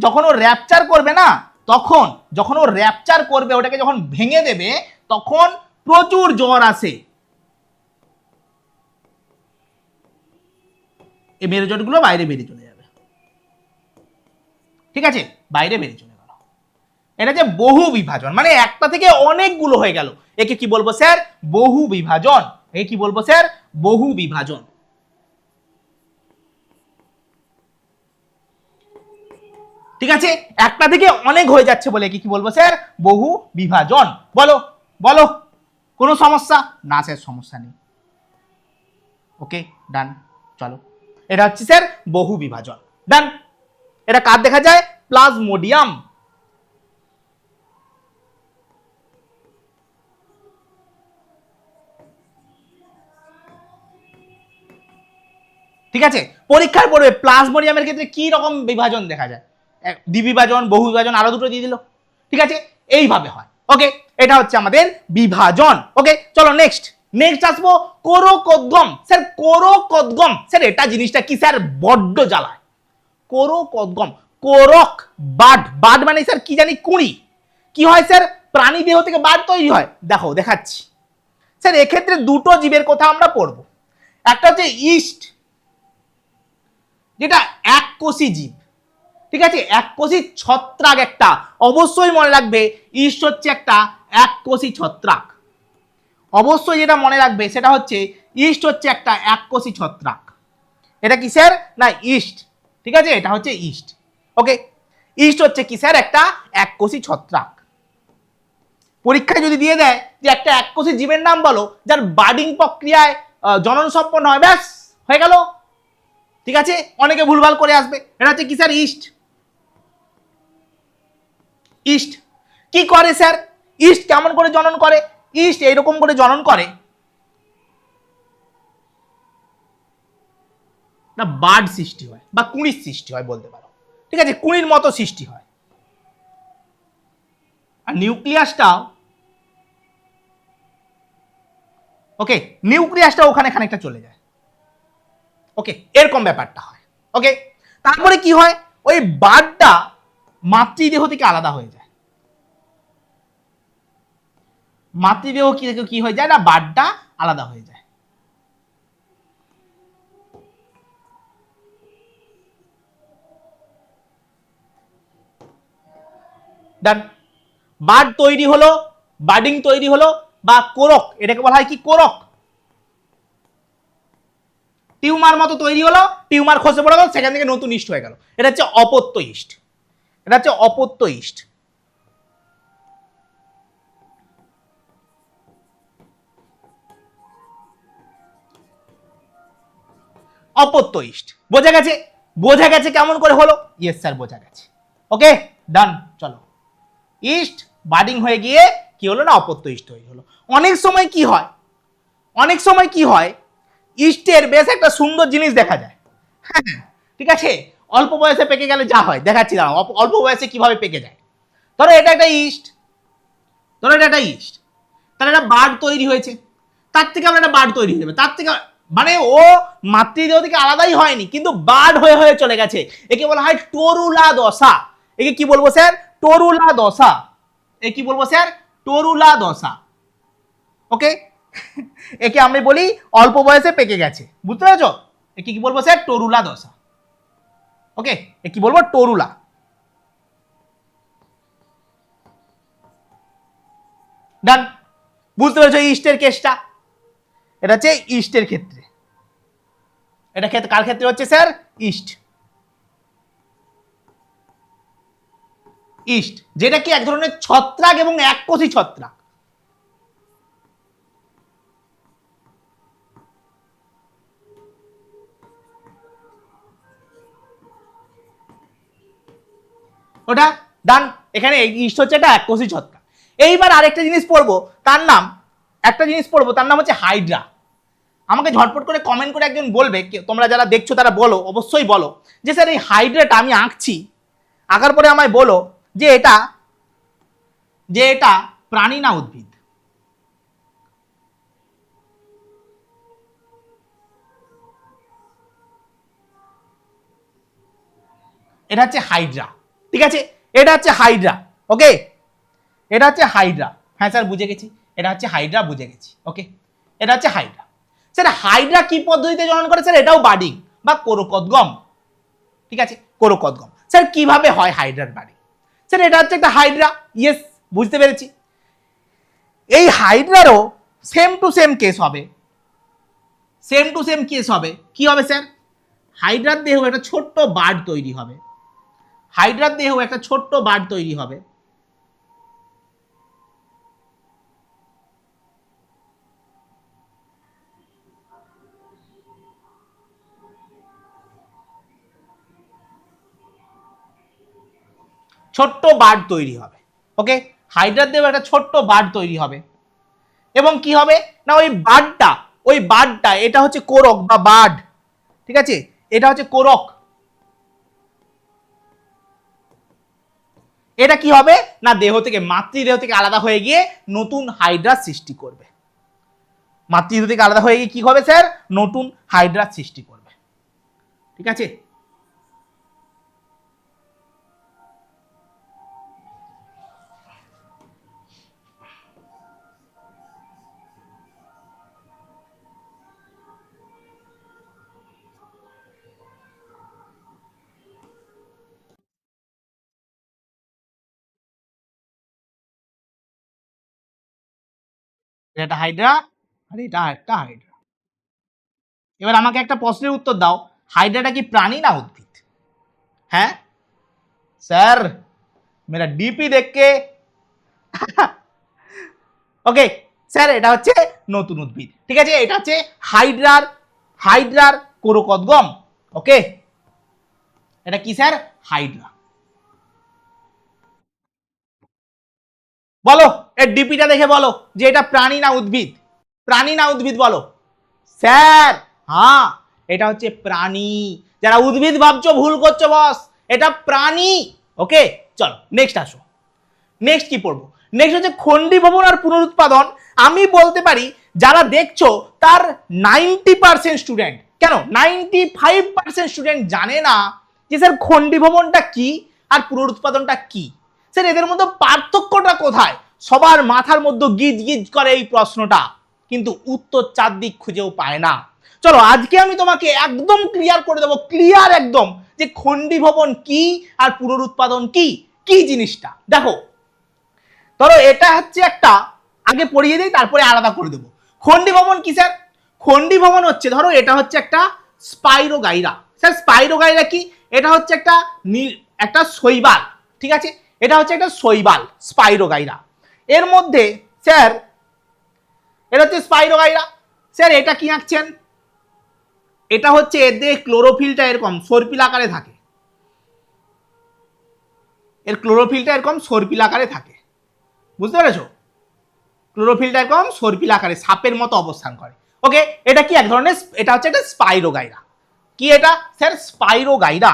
Speaker 1: যখন ও র্যাপচার করবে না, তখন যখন ও র্যাপচার করবে, ওটাকে যখন ভেঙে দেবে, তখন প্রচুর জ্বর আসে। এই মেরুজোটগুলো বাইরে বেরিয়ে চলে যাবে। ঠিক আছে, বাইরে বেরিয়ে চলে গেল। এটা যে বহু বিভাজন, মানে একটা থেকে অনেকগুলো হয়ে গেল, একে কি বলবো স্যার, বহু বিভাজন। একে কি বলবো স্যার, বহু বিভাজন। ঠিক আছে, একটা থেকে অনেক হয়ে যাচ্ছে বলে কি বলবো স্যার, বহু বিভাজন। বলো বলো, কোনো সমস্যা না স্যার? সমস্যা নেই। ওকে, ডান। চলো, এটা হচ্ছে স্যার বহু বিভাজন। ডান। এটা কার দেখা যায়, প্লাজমোডিয়াম। ঠিক আছে, পরীক্ষায় পড়বে প্লাজমোডিয়ামের ক্ষেত্রে কি রকম বিভাজন দেখা যায়, দ্বিবিভাজন, বহু বিভাজন, আরো দুটো দিয়ে দিল। ঠিক আছে, এইভাবে হয়। ওকে, এটা হচ্ছে আমাদের বিভাজন। ওকে, চলো নেক্সট নেক্সট আসবো কোরকোদ্গম। স্যার কোরকোদ্গম, স্যার এটা জিনিসটা কি স্যার, বড্ড জ্বালায়। কোরকোদ্গম, কোরক বাড, বাড মানে স্যার কি জানি কুঁড়ি। কি হয় স্যার, প্রাণী দেহ থেকে বাড তৈরি হয়। দেখো দেখাচ্ছি স্যার, এক্ষেত্রে দুটো জীবের কথা আমরা পড়বো। একটা হচ্ছে ইস্ট, যেটা এককোষী জীব। ঠিক আছে, এককোষী ছত্রাক একটা, অবশ্যই মনে রাখবে ইস্ট হচ্ছে একটা এককোষী ছত্রাক। অবশ্যই যেটা মনে রাখবে সেটা হচ্ছে ইস্ট হচ্ছে একটা এককোষী ছত্রাক। এটা কি স্যার, না ইস্ট। ঠিক আছে, এটা হচ্ছে ইস্ট। ওকে, ইস্ট হচ্ছে কি স্যার, একটা এককোষী ছত্রাক। পরীক্ষায় যদি দিয়ে দেয় যে একটা এককোষী জীবের নাম বলো যার বার্ডিং প্রক্রিয়ায় জনন সম্পন্ন হয়, ব্যাস হয়ে গেল। ঠিক আছে, অনেকে ভুলভাল করে আসবে। এটা হচ্ছে কি স্যার, ইস্ট। ইস্ট কি করে স্যার, ইস্ট কেমন করে জনন করে, ইস্ট এইরকম করে জনন করে না, বার্ড সৃষ্টি হয় বা কুঁড়ির সৃষ্টি হয় বলতে পারো। ঠিক আছে, কুঁড়ির মতো সৃষ্টি হয়। আর নিউক্লিয়াসটাও, ওকে, নিউক্লিয়াসটা ওখানে খানিকটা চলে যায়। ওকে, এরকম ব্যাপারটা হয়। ওকে, তারপরে কি হয়, ওই বার্ডটা মাতৃদেহ থেকে আলাদা হয়ে যায়। মাতৃদেহ কি হয়ে যায় না, বার্ডটা আলাদা হয়ে যায়। ডান। বার্ড তৈরি হলো, বার্ডিং তৈরি হলো, বা কোরক, এটাকে বলা হয় কি, কোরক। টিউমার মতো তৈরি হলো, টিউমার খসে পড়ে গেল, সেখান থেকে নতুন ইস্ট হয়ে গেল। এটা হচ্ছে অপত্য ইস্ট। এটা হচ্ছে অপত্য ইস্ট। অপত্য ইস্ট বোঝা গেছে? বোঝা গেছে কেমন করে হলো? ইয়েস স্যার, বোঝা গেছে। ওকে, ডান। চলো, ইস্ট বার্ডিং হয়ে গিয়ে কি হলো না, অপত্য ইস্ট তৈরি হলো। অনেক সময় কি হয়, অনেক সময় কি হয়, ইস্টের বেশ একটা সুন্দর জিনিস দেখা যায়। হ্যাঁ, ঠিক আছে, অল্প বয়সে পেকে গেলে যা হয় দেখাচ্ছি, দাঁড়াও অল্প বয়সে কিভাবে পেকে যায়। ধরো এটা একটা ইস্ট, ধরো এটা একটা ইস্ট, তাহলে একটা বার্ড তৈরি হয়েছে, তার থেকে আমরা একটা বার্ড তৈরি হয়ে যাবে, তার থেকে মানে ও মাতৃদেহ থেকে আলাদাই হয়নি, কিন্তু বার্ড হয়ে হয়ে চলে গেছে। একে বলা হয় টরুলা দশা। একে কি বলবো স্যার, টরুলা দশা। এ কি বলবো স্যার, টরুলা দশা। ওকে, একে আমি বলি অল্প বয়সে পেকে গেছে, বুঝতে পেরেছো? একে কি বলবো স্যার, টরুলা দশা। ওকে, এ কি বলবো, টরুলা। ডান। বুঝতে পেরেছো ইস্টের কেসটা? এটা হচ্ছে ইস্টের ক্ষেত্রে। এটা ক্ষেত্রে কার ক্ষেত্রে হচ্ছে স্যার, ইস্ট। ইস্ট যেটা কি এক ধরনের ছত্রাক এবং এককোষী ছত্রাক। ওটা ডান। এখানে ইস্ট হচ্ছে এটা এককোষী ছত্রাক। এইবার আরেকটা জিনিস পড়বো, তার নাম হচ্ছে হাইড্রা। আমাকে ঝটপট করে কমেন্ট করে একজন বলবে, তোমরা যারা দেখছো তারা বলো, অবশ্যই বলো যে স্যার এই হাইড্রাটা আমি আঁকছি, আঁকার পরে আমায় বলো যে এটা প্রাণী না উদ্ভিদ। এটা হচ্ছে হাইড্রা, ঠিক আছে, এটা হচ্ছে হাইড্রা। ওকে, এটা হচ্ছে হাইড্রা। হ্যাঁ স্যার বুঝে গেছি, এটা হচ্ছে হাইড্রা, বুঝে গেছি। ওকে, এটা হচ্ছে হাইড্রা। স্যার হাইড্রা কি পদ্ধতিতে জনন করে? স্যার এটাও বাডিং বা কোরকোদ্গম, ঠিক আছে, কোরকোদ্গম। স্যার কিভাবে হয় হাইড্রার বাডিং? স্যার এটা হচ্ছে একটা হাইড্রা, ইয়েস বুঝতে পেরেছি। এই হাইড্রারও সেম টু সেম কেস হবে, কি হবে স্যার? হাইড্রার দেহ একটা ছোট্ট বার্ড তৈরি হবে, ওকে, হাইড্রার দেহ একটা ছোট্ট বার্ড তৈরি হবে। এবং কি হবে না, ওই বার্ডটা এটা হচ্ছে কোরক বা বার্ড, ঠিক আছে, এটা হচ্ছে কোরক। এটা কি হবে না, মাতৃদেহ থেকে আলাদা হয়ে গিয়ে নতুন হাইড্রা সৃষ্টি করবে। মাতৃদেহ থেকে আলাদা হয়ে গিয়ে কি হবে স্যার? নতুন হাইড্রা সৃষ্টি করবে, ঠিক আছে। এটা হাইড্রা আর এটা একটা হাইড্রা। এবার আমাকে একটা প্রশ্নের উত্তর দাও, হাইড্রাটা কি প্রাণী না উদ্ভিদ? হ্যাঁ স্যার, মেরা ডিপি দেখ কে ওকে স্যার, এটা হচ্ছে নতুন উদ্ভিদ, ঠিক আছে, এটা হচ্ছে হাইড্রার কোরকোদ্গম। ওকে, এটা কি স্যার? হাইড্রা। বলো এর ডিপিটা দেখে বলো যে এটা প্রাণী না উদ্ভিদ, বলো স্যার। হ্যাঁ এটা হচ্ছে প্রাণী। যারা উদ্ভিদ ভাবছো ভুল করছো বস, এটা প্রাণী। ওকে চলো নেক্সট আসো। নেক্সট কি পড়বো? নেক্সট হচ্ছে খণ্ডীভবন আর পুনরুৎপাদন। আমি বলতে পারি যারা দেখছো তার 90% স্টুডেন্ট, কেন 95% স্টুডেন্ট জানে না যে স্যার খণ্ডীভবনটা কি আর পুনরুৎপাদনটা কি। স্যার এদের মধ্যে পার্থক্যটা কোথায়? সবার মাথার মধ্যে গিজ গিজ করে এই প্রশ্নটা, কিন্তু উত্তর চারদিক খুঁজেও পায় না। চলো আজকে আমি তোমাকে একদম ক্লিয়ার করে দেবো, ক্লিয়ার একদম, যে খণ্ডীভবন কি আর পুনরুৎপাদন কি, কি জিনিসটা। দেখো ধরো এটা হচ্ছে একটা, আগে পড়িয়ে দিই তারপরে আলাদা করে দেবো। খণ্ডীভবন কি স্যার? খণ্ডীভবন হচ্ছে, ধরো এটা হচ্ছে একটা স্পাইরোগাইরা। স্যার স্পাইরোগাইরা কি? এটা হচ্ছে একটা শৈবাল, ঠিক আছে, এটা হচ্ছে একটা শৈবাল স্পাইরোগাইরা। এর মধ্যে স্যার এটা হচ্ছে স্পাইরোগাইরা। স্যার এটা কি আঁকছেন? এটা হচ্ছে এদের ক্লোরোফিলটা এরকম সর্পিল আকারে থাকে, এর ক্লোরোফিলটা এরকম সর্পিল আকারে থাকে, বুঝতে পেরেছো? ক্লোরোফিলটা এরকম সর্পিল আকারে সাপের মতো অবস্থান করে। ওকে, এটা কি এক ধরনের, এটা হচ্ছে একটা স্পাইরোগাইরা। কি এটা স্যার? স্পাইরোগাইরা।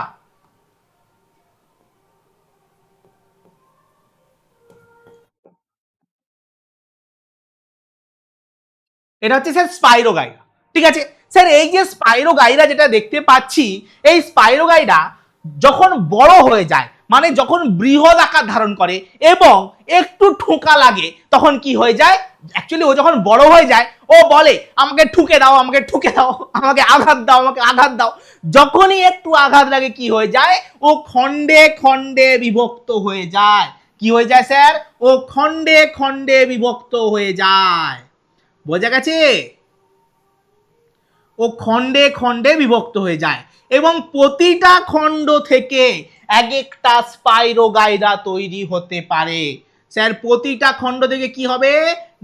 Speaker 1: এটা হচ্ছে স্যার স্পাইরোগাইরা, ঠিক আছে। স্যার এই যে স্পাইরোগাইরা যেটা দেখতে পাচ্ছি, এই স্পাইরোগাইরা যখন বড় হয়ে যায়, মানে যখন বৃহৎ আকার ধারণ করে এবং একটু ঠোকা লাগে, তখন কি হয়ে যায়? অ্যাকচুয়ালি ও যখন বড় হয়ে যায় ও বলে আমাকে ঠুকে দাও, আমাকে ঠুকে দাও, আমাকে আঘাত দাও, আমাকে আঘাত দাও। যখনই একটু আঘাত লাগে কি হয়ে যায়? ও খণ্ডে খণ্ডে বিভক্ত হয়ে যায়। কি হয়ে যায় স্যার? ও খণ্ডে খণ্ডে বিভক্ত হয়ে যায়। বোঝা গেছে? ও খণ্ডে খণ্ডে বিভক্ত হয়ে যায় এবং প্রতিটা খণ্ড থেকে এক একটা স্পাইরোগাইরা তৈরি হতে পারে। স্যার প্রতিটা খণ্ড থেকে কি হবে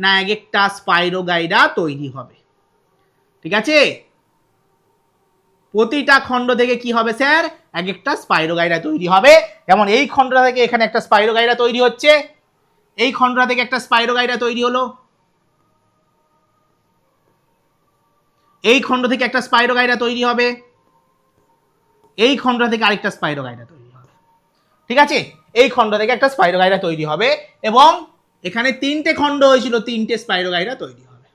Speaker 1: না, এক একটা স্পাইরোগাইরা তৈরি হবে, ঠিক আছে। প্রতিটা খণ্ড থেকে কি হবে স্যার? এক একটা স্পাইরোগাইরা তৈরি হবে। যেমন এই খণ্ডটা থেকে এখানে একটা স্পাইরোগাইরা তৈরি হচ্ছে, এই খণ্ডটা থেকে একটা স্পাইরোগাইরা তৈরি হলো, এই খণ্ড থেকে একটা স্পাইরোগাইরা তৈরি হবে, এই খণ্ড থেকে আরেকটা স্পাইরোগাইরা তৈরি হবে। ঠিক আছে, এই খণ্ড থেকে একটা স্পাইরোগাইরা তৈরি হবে এবং এখানে তিনটে খণ্ড হয়েছিল, তিনটে স্পাইরোগাইরা তৈরি হবে।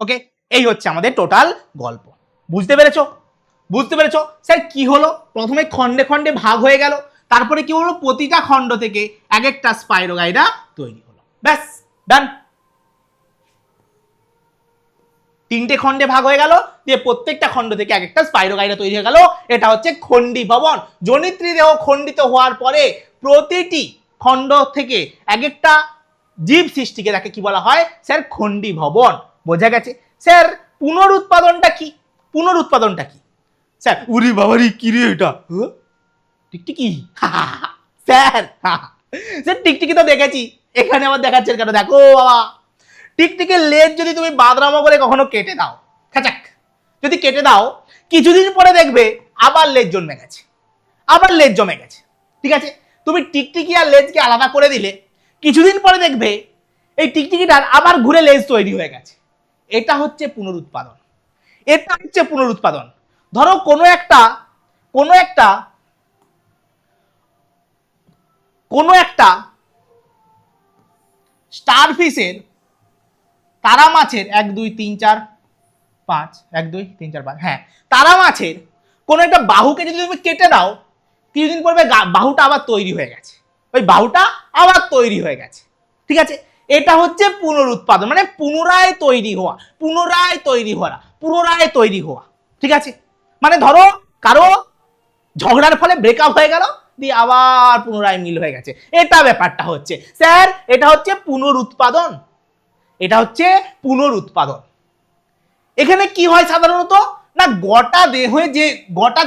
Speaker 1: ওকে, এই হচ্ছে আমাদের টোটাল গল্প। বুঝতে পেরেছো? বুঝতে পেরেছো স্যার কি হলো? প্রথমে খণ্ডে খণ্ডে ভাগ হয়ে গেল, তারপরে কি হলো, প্রতিটা খণ্ড থেকে এক একটা স্পাইরোগাইরা তৈরি হলো। ব্যাস, ডান। তিনটে খণ্ডে ভাগ হয়ে গেল, দিয়ে প্রত্যেকটা খণ্ড থেকে এক একটা স্পাইরোগাইরা তৈরি হয়ে গেল। এটা হচ্ছে খণ্ডী ভবন। জনিত্রী দেহ খণ্ডিত হওয়ার পরে প্রতিটি খণ্ড থেকে এক একটা জীব সৃষ্টিকে তাকে কি বলা হয় স্যার? খণ্ডী ভবন। বোঝা গেছে স্যার? পুনরুৎপাদনটা কি? পুনরুৎপাদনটা কি স্যার? উরি বাবারি কি রে এটা? টিকটিকি? স্যার স্যার টিকটিকি তো দেখেছি, এখানে আবার দেখাচ্ছেন কেন? দেখো বাবা, টিকটিকির লেজ যদি তুমি বাদরামো করে কখনো কেটে দাও, খাচাক যদি কেটে দাও, কিছুদিন পরে দেখবে আবার লেজ জন্মে গেছে, আবার লেজ জমে গেছে। ঠিক আছে, তুমি টিকটিকি আর লেজকে আলাদা করে দিলে কিছুদিন পরে দেখবে এই টিকটিকিটার আবার ঘুরে লেজ তৈরি হয়ে গেছে। এটা হচ্ছে পুনরুৎপাদন। এটা হচ্ছে পুনরুৎপাদন। ধরো কোনো একটা স্টারফিশের, তারা মাছের 1 2 3 4 5, 1 2 3 4 5, হ্যাঁ, তারা মাছের কোনো একটা বাহুকে যদি তুমি কেটে দাও, কিছুদিন পরে বাহুটা আবার তৈরি হয়ে গেছে, ওই বাহুটা আবার তৈরি হয়ে গেছে। ঠিক আছে, এটা হচ্ছে পুনরুৎপাদন, মানে পুনরায় তৈরি হওয়া, পুনরায় তৈরি হওয়া, পুনরায় তৈরি হওয়া। ঠিক আছে, মানে ধরো কারো ঝগড়ার ফলে ব্রেকআপ হয়ে গেল, দিয়ে আবার পুনরায় মিল হয়ে গেছে, এটা ব্যাপারটা হচ্ছে স্যার, এটা হচ্ছে পুনরুৎপাদন। এটা হচ্ছে পুনরুৎপাদন। এখানে কি হয় সাধারণত না, গোটা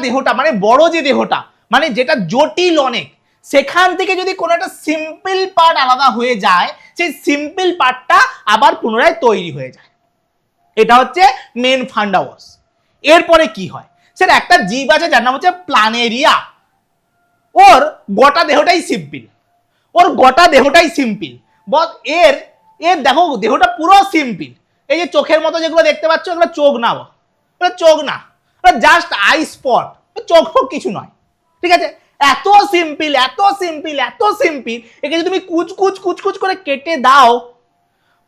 Speaker 1: দেহটা মানে বড় যে দেহটা, মানে যেটা জটিল অনেক, সেখান থেকে যদি কোনো একটা সিম্পল পার্ট আলাদা হয়ে যায়, সেই সিম্পল পার্টটা আবার পুনরায় তৈরি হয়ে যায়। এটা হচ্ছে মেন ফান্ডাওয়াস। এরপরে কি হয় স্যার? একটা জীব আছে যার নাম হচ্ছে প্ল্যানেরিয়া। ওর গোটা দেহটাই সিম্পল, ওর গোটা দেহটাই সিম্পল। এর এর দেখো দেহটা পুরো সিম্পল। এই যে চোখের মতো যেগুলো দেখতে পাচ্ছ, এগুলো চোখ না, চোখ না, জাস্ট আই স্পট, চোখ ফোক কিছু নয়। ঠিক আছে, এত সিম্পল, এত সিম্পল, এত সিম্পল, একে যদি তুমি কুচ কুচ কুচ কুচ করে কেটে দাও,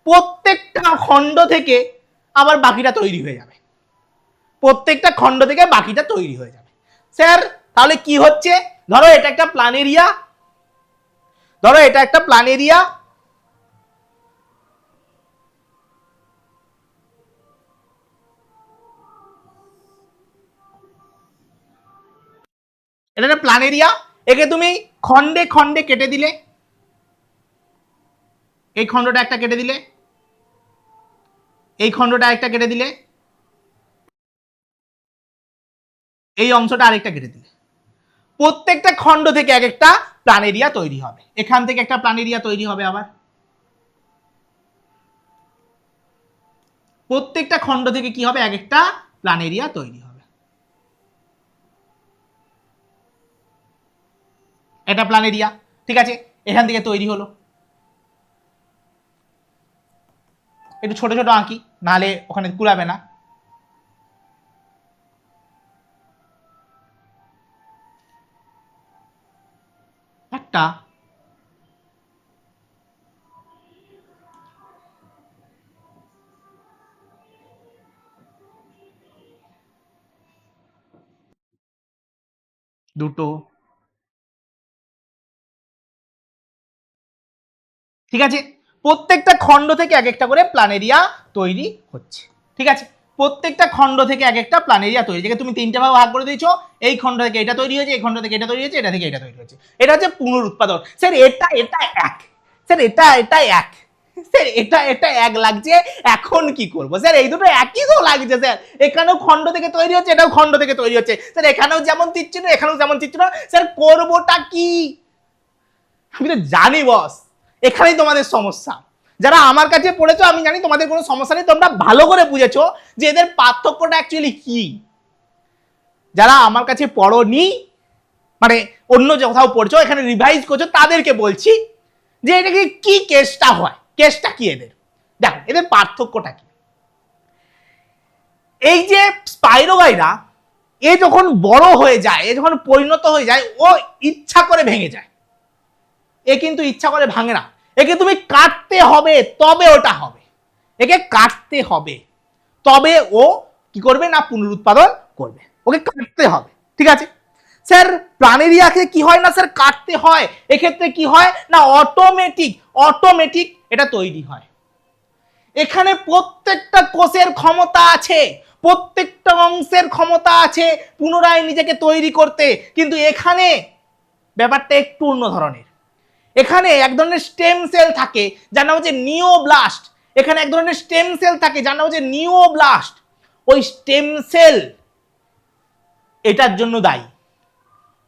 Speaker 1: প্রত্যেকটা খণ্ড থেকে আবার বাকিটা তৈরি হয়ে যাবে, প্রত্যেকটা খণ্ড থেকে বাকিটা তৈরি হয়ে যাবে। স্যার তাহলে কি হচ্ছে? ধরো এটা একটা প্ল্যানেরিয়া, ধরো এটা একটা প্ল্যানেরিয়া, এটা একটা প্ল্যানেরিয়া। একে তুমি খণ্ডে খণ্ডে কেটে দিলে, এই খণ্ডটা একটা কেটে দিলে, এই খণ্ডটা একটা কেটে দিলে, এই অংশটা আরেকটা কেটে দিলে, প্রত্যেকটা খণ্ড থেকে এক একটা প্ল্যানেরিয়া তৈরি হবে। এখান থেকে একটা প্ল্যানেরিয়া তৈরি হবে, আবার প্রত্যেকটা খণ্ড থেকে কি হবে? এক একটা প্ল্যানেরিয়া তৈরি হবে। এটা প্ল্যানেরিয়া। ঠিক আছে, এখান থেকে তৈরি হলো। একটু ছোট ছোট আঁকি, নাহলে ওখানে কুলাবে না। একটা, দুটো, ঠিক আছে, প্রত্যেকটা খণ্ড থেকে এক একটা করে প্ল্যানেরিয়া তৈরি হচ্ছে। ঠিক আছে, প্রত্যেকটা খণ্ড থেকে এক একটা প্ল্যানেরিয়া তৈরি, যেটা তুমি তিনটে ভাগে ভাগ করে দিয়েছো, এই খণ্ড থেকে এটা তৈরি হয়েছে, এই খণ্ড থেকে এটা তৈরি হয়েছে, এটা থেকে এটা তৈরি হয়েছে। এটা হচ্ছে পুনরুৎপাদন। স্যার এটা এটা এক, স্যার এটা এটা এক, স্যার এটা এটা এক লাগছে, এখন কি করব স্যার? এই দুটো একই তো লাগছে স্যার, এখানেও খণ্ড থেকে তৈরি হচ্ছে, এটাও খণ্ড থেকে তৈরি হচ্ছে স্যার, এখানেও যেমন চিচ্ছিল, এখানেও যেমন চিচ্ছিল, স্যার করবোটা কি? আমি তো জানি বস, এখানেই তোমাদের সমস্যা। যারা আমার কাছে পড়েছো আমি জানি তোমাদের কোনো সমস্যা নেই, তোমরা ভালো করে বুঝেছো যে এদের পার্থক্যটা অ্যাকচুয়ালি কি। যারা আমার কাছে পড়োনি, মানে অন্য কোথাও পড়ছো, এখানে রিভাইজ করছো, তাদেরকে বলছি যে এটা কি কেসটা হয়, কেসটা কি এদের। দেখো এদের পার্থক্যটা কি। এই যে স্পাইরোগাইরা, এ যখন বড় হয়ে যায়, এ যখন পরিণত হয়ে যায়, ও ইচ্ছা করে ভেঙে যায়। এ কিন্তু ইচ্ছা করে ভাঙে না, একে তুমি কাটতে হবে তবে ওটা হবে। একে কাটতে হবে তবে ও কি করবে না পুনরুৎপাদন করবে, ওকে কাটতে হবে। ঠিক আছে স্যার, প্রাণেরিয়াকে কি হয় না স্যার কাটতে হয়, এক্ষেত্রে কি হয় না অটোমেটিক এটা তৈরি হয়। এখানে প্রত্যেকটা কোষের ক্ষমতা আছে, প্রত্যেকটা অংশের ক্ষমতা আছে পুনরায় নিজেকে তৈরি করতে, কিন্তু এখানে ব্যাপারটা একটু অন্য ধরনের। এখানে এক ধরনের স্টেম সেল থাকে যার নাম হচ্ছে নিওব্লাস্ট। এখানে এক ধরনের স্টেম সেল থাকে যার নাম হচ্ছে নিওব্লাস্ট। ওই স্টেম সেল এটার জন্য দায়ী,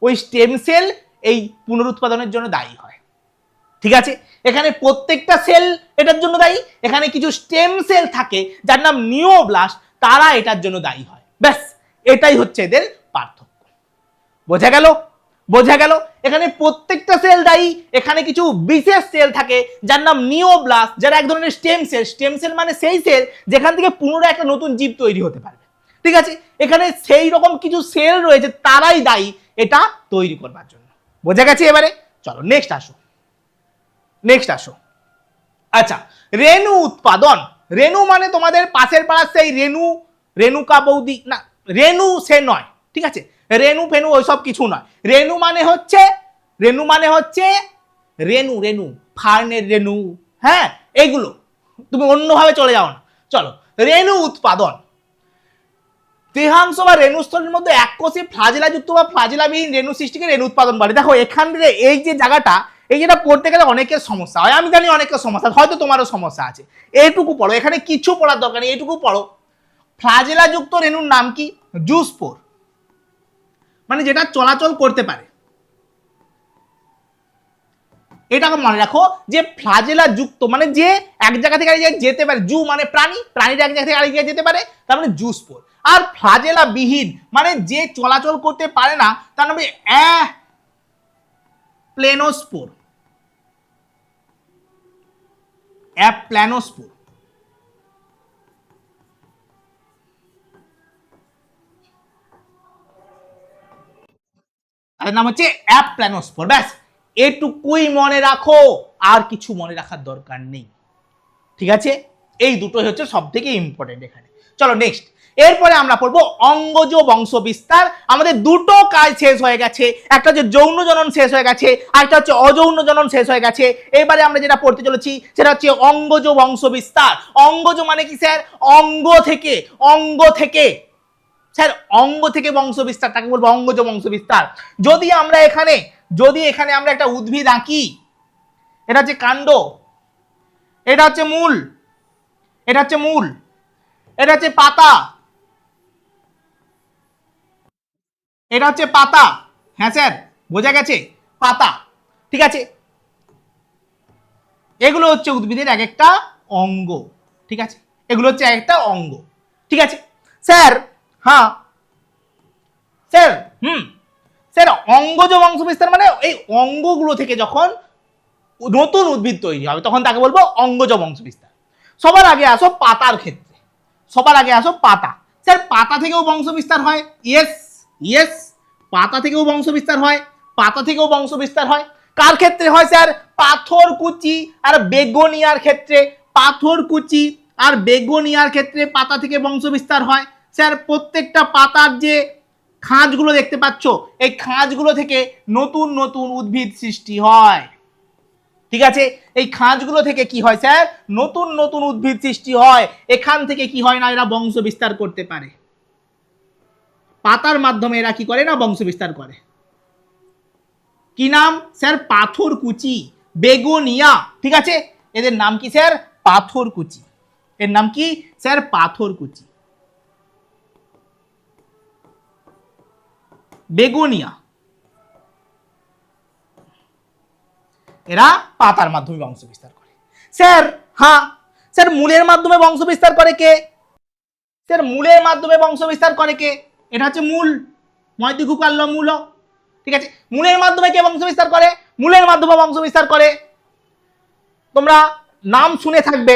Speaker 1: ওই স্টেম সেল এই পুনরুৎপাদনের জন্য দায়ী হয়। ঠিক আছে, এখানে প্রত্যেকটা সেল এটার জন্য দায়ী, এখানে কিছু স্টেম সেল থাকে যার নাম নিওব্লাস্ট, তারা এটার জন্য দায়ী হয়। ব্যাস এটাই হচ্ছে এদের পার্থক্য। বোঝা গেল? বোঝা গেল? এখানে প্রত্যেকটা সেল দায়ী, এখানে কিছু বিশেষ সেল থাকে যার নাম নিওব্লাস্ট, যারা এক ধরনের স্টেম সেল। স্টেম সেল মানে সেই সেল যেখান থেকে পুনরায় একটা নতুন জীব তৈরি হতে পারবে। ঠিক আছে, এখানে সেই রকম কিছু সেল রয়েছে, তারাই দায়ী এটা তৈরি করবার জন্য। বোঝা গেছে? এবারে চলো নেক্সট আসো। আচ্ছা, রেণু উৎপাদন। রেণু মানে তোমাদের পাশের পাড়ার সেই রেণুকা বৌদি না, রেণু সে নয়। ঠিক আছে, রেণু ফেনু ওইসব কিছু নয়। রেণু মানে হচ্ছে রেণু ফার্নের রেণু, হ্যাঁ এইগুলো, তুমি অন্যভাবে চলে যাও না। চলো, রেণু উৎপাদন। দেহাংশ বা রেণুস্থলের মধ্যে এককোষী ফ্লাজেলাযুক্ত বা ফ্লাজেলাবিহীন রেণু সৃষ্টিকে রেণু উৎপাদন বলে। দেখো এখান থেকে এই যে জায়গাটা, এই যেটা পড়তে গেলে অনেকের সমস্যা হয়, আমি জানি অনেকের সমস্যা, হয়তো তোমারও সমস্যা আছে। এইটুকু পড়ো, এখানে কিছু পড়ার দরকার নেই, এইটুকু পড়ো। ফ্লাজেলাযুক্ত রেণুর নাম কি? জুস্পোর, মানে যেটা চলাচল করতে পারে। এটাকে মনে রাখো যে ফ্লাজেলা যুক্ত মানে যে এক জায়গা থেকে আরেক জায়গায় যেতে পারে। জু মানে প্রাণী, প্রাণীর এক জায়গা থেকে আরেক জায়গায় যেতে পারে, তার মানে জুস্পোর। আর ফ্লাজেলা বিহীন মানে যে চলাচল করতে পারে না, তার নামে অ্যাপ্লেনোস্পোর। অ্যাপ্ল্যানোস্পোর। তার নাম হচ্ছে অ্যাপ্ল্যানোস্পোর। ব্যাস এটুকুই মনে রাখো, আর কিছু মনে রাখার দরকার নেই। ঠিক আছে, এই দুটোই হচ্ছে সব থেকে ইম্পর্টেন্ট এখানে। চলো নেক্সট, এরপরে আমরা পড়বো অঙ্গজ বংশ বিস্তার। আমাদের দুটো কাজ শেষ হয়ে গেছে, একটা হচ্ছে যৌন জনন শেষ হয়ে গেছে, আর একটা হচ্ছে অযৌন জনন শেষ হয়ে গেছে। এবারে আমরা যেটা পড়তে চলেছি সেটা হচ্ছে অঙ্গজ বংশ বিস্তার। অঙ্গজ মানে কি স্যার? অঙ্গ থেকে স্যার, অঙ্গ থেকে বংশ বিস্তার, তাকে বলবো অঙ্গজ বংশ বিস্তার। যদি এখানে আমরা একটা উদ্ভিদ আঁকি, এটা হচ্ছে কাণ্ড, এটা হচ্ছে মূল, এটা হচ্ছে পাতা, এটা হচ্ছে পাতা। হ্যাঁ স্যার, বোঝা গেছে? পাতা। ঠিক আছে, এগুলো হচ্ছে উদ্ভিদের এক একটা অঙ্গ। ঠিক আছে, এগুলো হচ্ছে এক একটা অঙ্গ। ঠিক আছে স্যার। হ্যাঁ স্যার, স্যার অঙ্গজ বংশ বিস্তার মানে এই অঙ্গগুলো থেকে যখন নতুন উদ্ভিদ তৈরি হবে তখন তাকে বলবো অঙ্গজ বংশ বিস্তার। সবার আগে আসো পাতার ক্ষেত্রে, পাতা। স্যার পাতা থেকেও বংশ বিস্তার হয়? ইয়েস, পাতা থেকেও বংশ বিস্তার হয়। কার ক্ষেত্রে হয় স্যার? পাথরকুচি আর বেগোনিয়ার ক্ষেত্রে। পাতা থেকে বংশ বিস্তার হয়। স্যার প্রত্যেকটা পাতার যে খাঁজগুলো দেখতে পাচ্ছ, এই খাঁজগুলো থেকে নতুন নতুন উদ্ভিদ সৃষ্টি হয়। ঠিক আছে, এই খাঁজগুলো থেকে কি হয় স্যার? নতুন নতুন উদ্ভিদ সৃষ্টি হয়। এখান থেকে কি হয় না, এরা বংশ বিস্তার করতে পারে। পাতার মাধ্যমে এরা কি করে না, বংশ বিস্তার করে। কি নাম স্যার? পাথরকুচি, বেগোনিয়া। ঠিক আছে, এদের নাম কি স্যার? পাথরকুচি। এর নাম কি স্যার? পাথরকুচি, বেগোনিয়া। এরা পাতার মাধ্যমে বংশ বিস্তার করে। স্যার হ্যাঁ স্যার মূলের মাধ্যমে বংশ বিস্তার করে কে? স্যার মূলের মাধ্যমে বংশ বিস্তার করে কে? এটা হচ্ছে মূল, ময়দি খুকাল্ল মূল। ঠিক আছে, মূলের মাধ্যমে কে বংশ বিস্তার করে? মূলের মাধ্যমে বংশ বিস্তার করে তোমরা নাম শুনে থাকবে,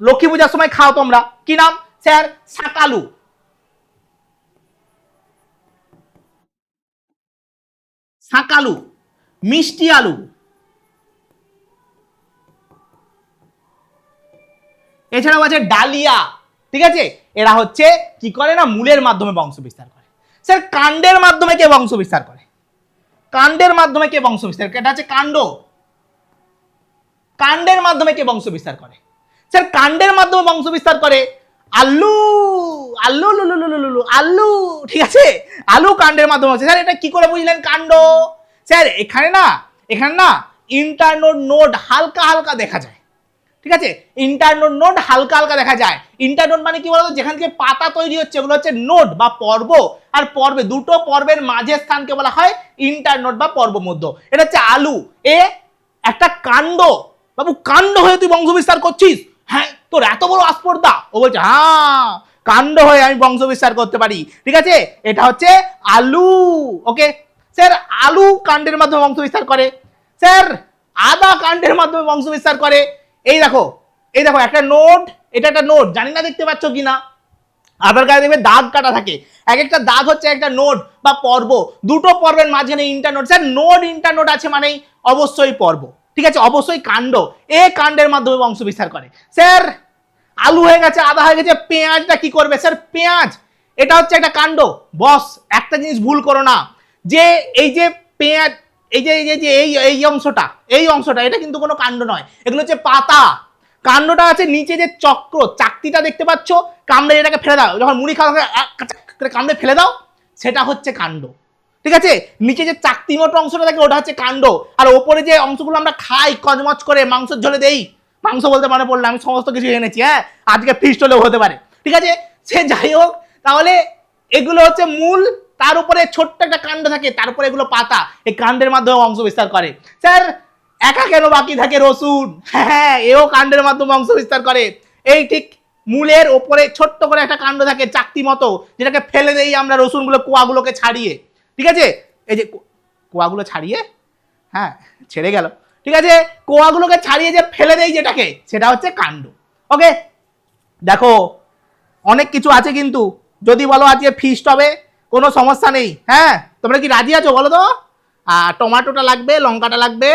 Speaker 1: লক্ষ্মী পূজার সময় খাও তোমরা, কি নাম স্যার? শাকালু। শাকালু, মিষ্টি আলু, এছাড়াও আছে ডালিয়া। ঠিক আছে, এরা হচ্ছে কি করে না মূলের মাধ্যমে বংশ বিস্তার করে। স্যার কাণ্ডের মাধ্যমে কে বংশ বিস্তার করে? কাণ্ডের মাধ্যমে কে বংশ বিস্তার করে? এটা হচ্ছে কাণ্ড। কাণ্ডের মাধ্যমে কে বংশ বিস্তার করে? স্যার কাণ্ডের মাধ্যমে বংশ বিস্তার করে আলু। আলু লুলু আলু। ঠিক আছে, আলু কাণ্ডের মাধ্যমে হচ্ছে। স্যার এটা কি করে বুঝলেন কাণ্ড? স্যার এখানে না ইন্টারনোড নোড হালকা হালকা দেখা যায়। ঠিক আছে, ইন্টারনোড নোড হালকা হালকা দেখা যায়। ইন্টারনোড মানে কি বলতো? যেখান থেকে পাতা তৈরি হচ্ছে ওগুলো হচ্ছে নোড বা পর্ব, আর পর্বে দুটো পর্বের মাঝের স্থানকে বলা হয় ইন্টারনোড বা পর্ব মধ্য। এটা হচ্ছে আলু। এ একটা কাণ্ড। বাবু কাণ্ড হয়ে তুই বংশ বিস্তার করছিস? হ্যাঁ, তোর এত বড় আস্পর্ধা? ও বলছে হ্যাঁ কাণ্ড হয়ে আমি বংশ বিস্তার করতে পারি। ঠিক আছে, এটা হচ্ছে আলু। ওকে স্যার, আলু কাণ্ডের মাধ্যমে বংশ বিস্তার করে। স্যার আদা কাণ্ডের মাধ্যমে বংশ বিস্তার করে। এই দেখো একটা নোড, এটা একটা নোড, জানি না দেখতে পাচ্ছ কিনা। আধার কার্ডে দেখবে দাগ কাটা থাকে, এক একটা দাগ হচ্ছে একটা নোড বা পর্ব, দুটো পর্বের মাঝখানে ইন্টারনোড। স্যার নোড ইন্টারনোড আছে মানেই অবশ্যই পর্ব। ঠিক আছে, অবশ্যই কাণ্ড। এ কাণ্ডের মাধ্যমে বংশ বিস্তার করে। স্যার আলু হয়ে গেছে, আদা হয়ে গেছে, পেঁয়াজটা কি করবে? স্যার পেঁয়াজ এটা হচ্ছে একটা কাণ্ড। বস একটা জিনিস ভুল করো না, যে এই যে পেঁয়াজ, এই যে এই অংশটা এটা কিন্তু কোনো কাণ্ড নয়, এগুলো হচ্ছে পাতা। কাণ্ডটা আছে নিচে যে চক্র চাকতিটা দেখতে পাচ্ছ, কামড়ে এটাকে ফেলে দাও, যখন মুড়ি খাওয়া কামড়ে ফেলে দাও, সেটা হচ্ছে কাণ্ড। ঠিক আছে, নিচে যে চাকতি মতো অংশটা থাকে ওটা হচ্ছে কাণ্ড, আর ওপরে যে অংশগুলো আমরা খাই কচমচ করে মাংসের ঝোলে দেই, মাংস বলতে মনে পড়লো আমি সমস্ত কিছু এনেছি, হ্যাঁ আজকে ফিস্ট হলেও হতে পারে। ঠিক আছে, সে যাই হোক, তাহলে এগুলো হচ্ছে মূল, তার উপরে ছোট্ট একটা কাণ্ড থাকে, তারপরে এগুলো পাতা, এই কাণ্ডের মাধ্যমে বংশ বিস্তার করে। স্যার একা কেন বাকি থাকে রসুন? হ্যাঁ, এও কাণ্ডের মাধ্যমে বংশ বিস্তার করে। এই ঠিক মূলের ওপরে ছোট্ট করে একটা কাণ্ড থাকে চাকতি মতো, যেটাকে ফেলে দেই আমরা রসুনগুলো, কোয়াগুলোকে ছাড়িয়ে। ঠিক আছে, এই যে কোয়াগুলো ছাড়িয়ে, হ্যাঁ ছেড়ে গেল। ঠিক আছে, কোয়াগুলোকে ছাড়িয়ে যে ফেলে দেই যেটাকে, সেটা হচ্ছে কাণ্ড। ওকে দেখো অনেক কিছু আছে, কিন্তু যদি বলো আজকে ফিস্ট হবে কোনো সমস্যা নেই। হ্যাঁ তোমরা কি রাজি আছো বলো তো? টমেটোটা লাগবে, লঙ্কাটা লাগবে,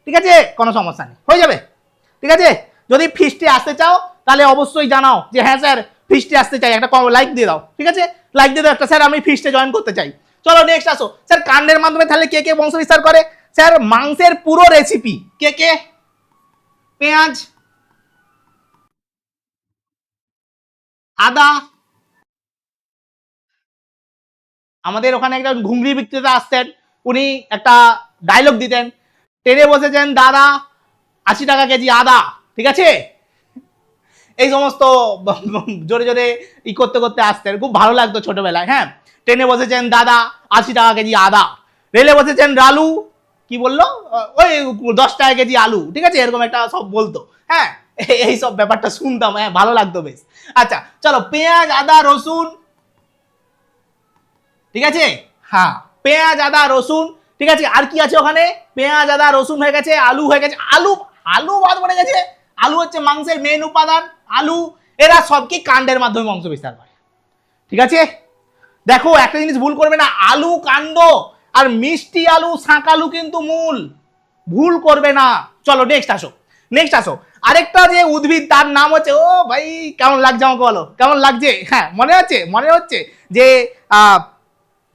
Speaker 1: ঠিক আছে কোনো সমস্যা নেই, হয়ে যাবে। ঠিক আছে, যদি ফিস্টে আসতে চাও তাহলে অবশ্যই জানাও যে হ্যাঁ স্যার ফিস্টে আসতে চাই, একটা লাইক দিয়ে দাও। ঠিক আছে, লাইক দিয়ে দাও একটা, স্যার আমি ফিস্টে জয়েন করতে চাই। চলো নেক্সট আসো। স্যার কাণ্ডের মাধ্যমে তাহলে কে কে বংশ বিস্তার করে? স্যার মাংসের পুরো রেসিপি কে কে? পেঁয়াজ, আদা। আমাদের ওখানে একজন ঘুংরি বিক্রেতা আসতেন, উনি একটা ডায়লগ দিতেন, ট্রেনে বসেছেন দাদা 80 টাকা কেজি আদা। ঠিক আছে, এই সমস্ত জোরে জোরে করতে করতে আসতেন, খুব ভালো লাগতো ছোটবেলায়। হ্যাঁ, ট্রেনে বসেছেন দাদা 80 টাকা কেজি আদা, রেলে বসেছেন রালু কি বললো ওই 10 টাকা কেজি আলু। ঠিক আছে, এরকম একটা সব বলতো। হ্যাঁ, এই সব ব্যাপারটা শুনতাম, হ্যাঁ ভালো লাগতো বেশ। আচ্ছা চলো, পেঁয়াজ আদা রসুন। ঠিক আছে, হ্যাঁ পেঁয়াজ আদা রসুন। ঠিক আছে, আর কি আছে ওখানে? পেঁয়াজ আদা রসুন হয়ে গেছে, আলু হয়ে গেছে, আলু আলু বাদ পড়ে গেছে। আলু হচ্ছে মাংসের মেন উপাদান, আলু। এরা সব কি কাণ্ডের মাধ্যমে বংশ বিস্তার করে। ঠিক আছে, দেখো একটা জিনিস ভুল করবে না, আলু কাণ্ড আর মিষ্টি আলু শাঁকালু কিন্তু মূল, ভুল করবে না। চলো নেক্সট আসো। আরেকটা যে উদ্ভিদ তার নাম হচ্ছে, ও ভাই কেমন লাগছে আমাকে বলো, কেমন লাগছে? হ্যাঁ মনে হচ্ছে যে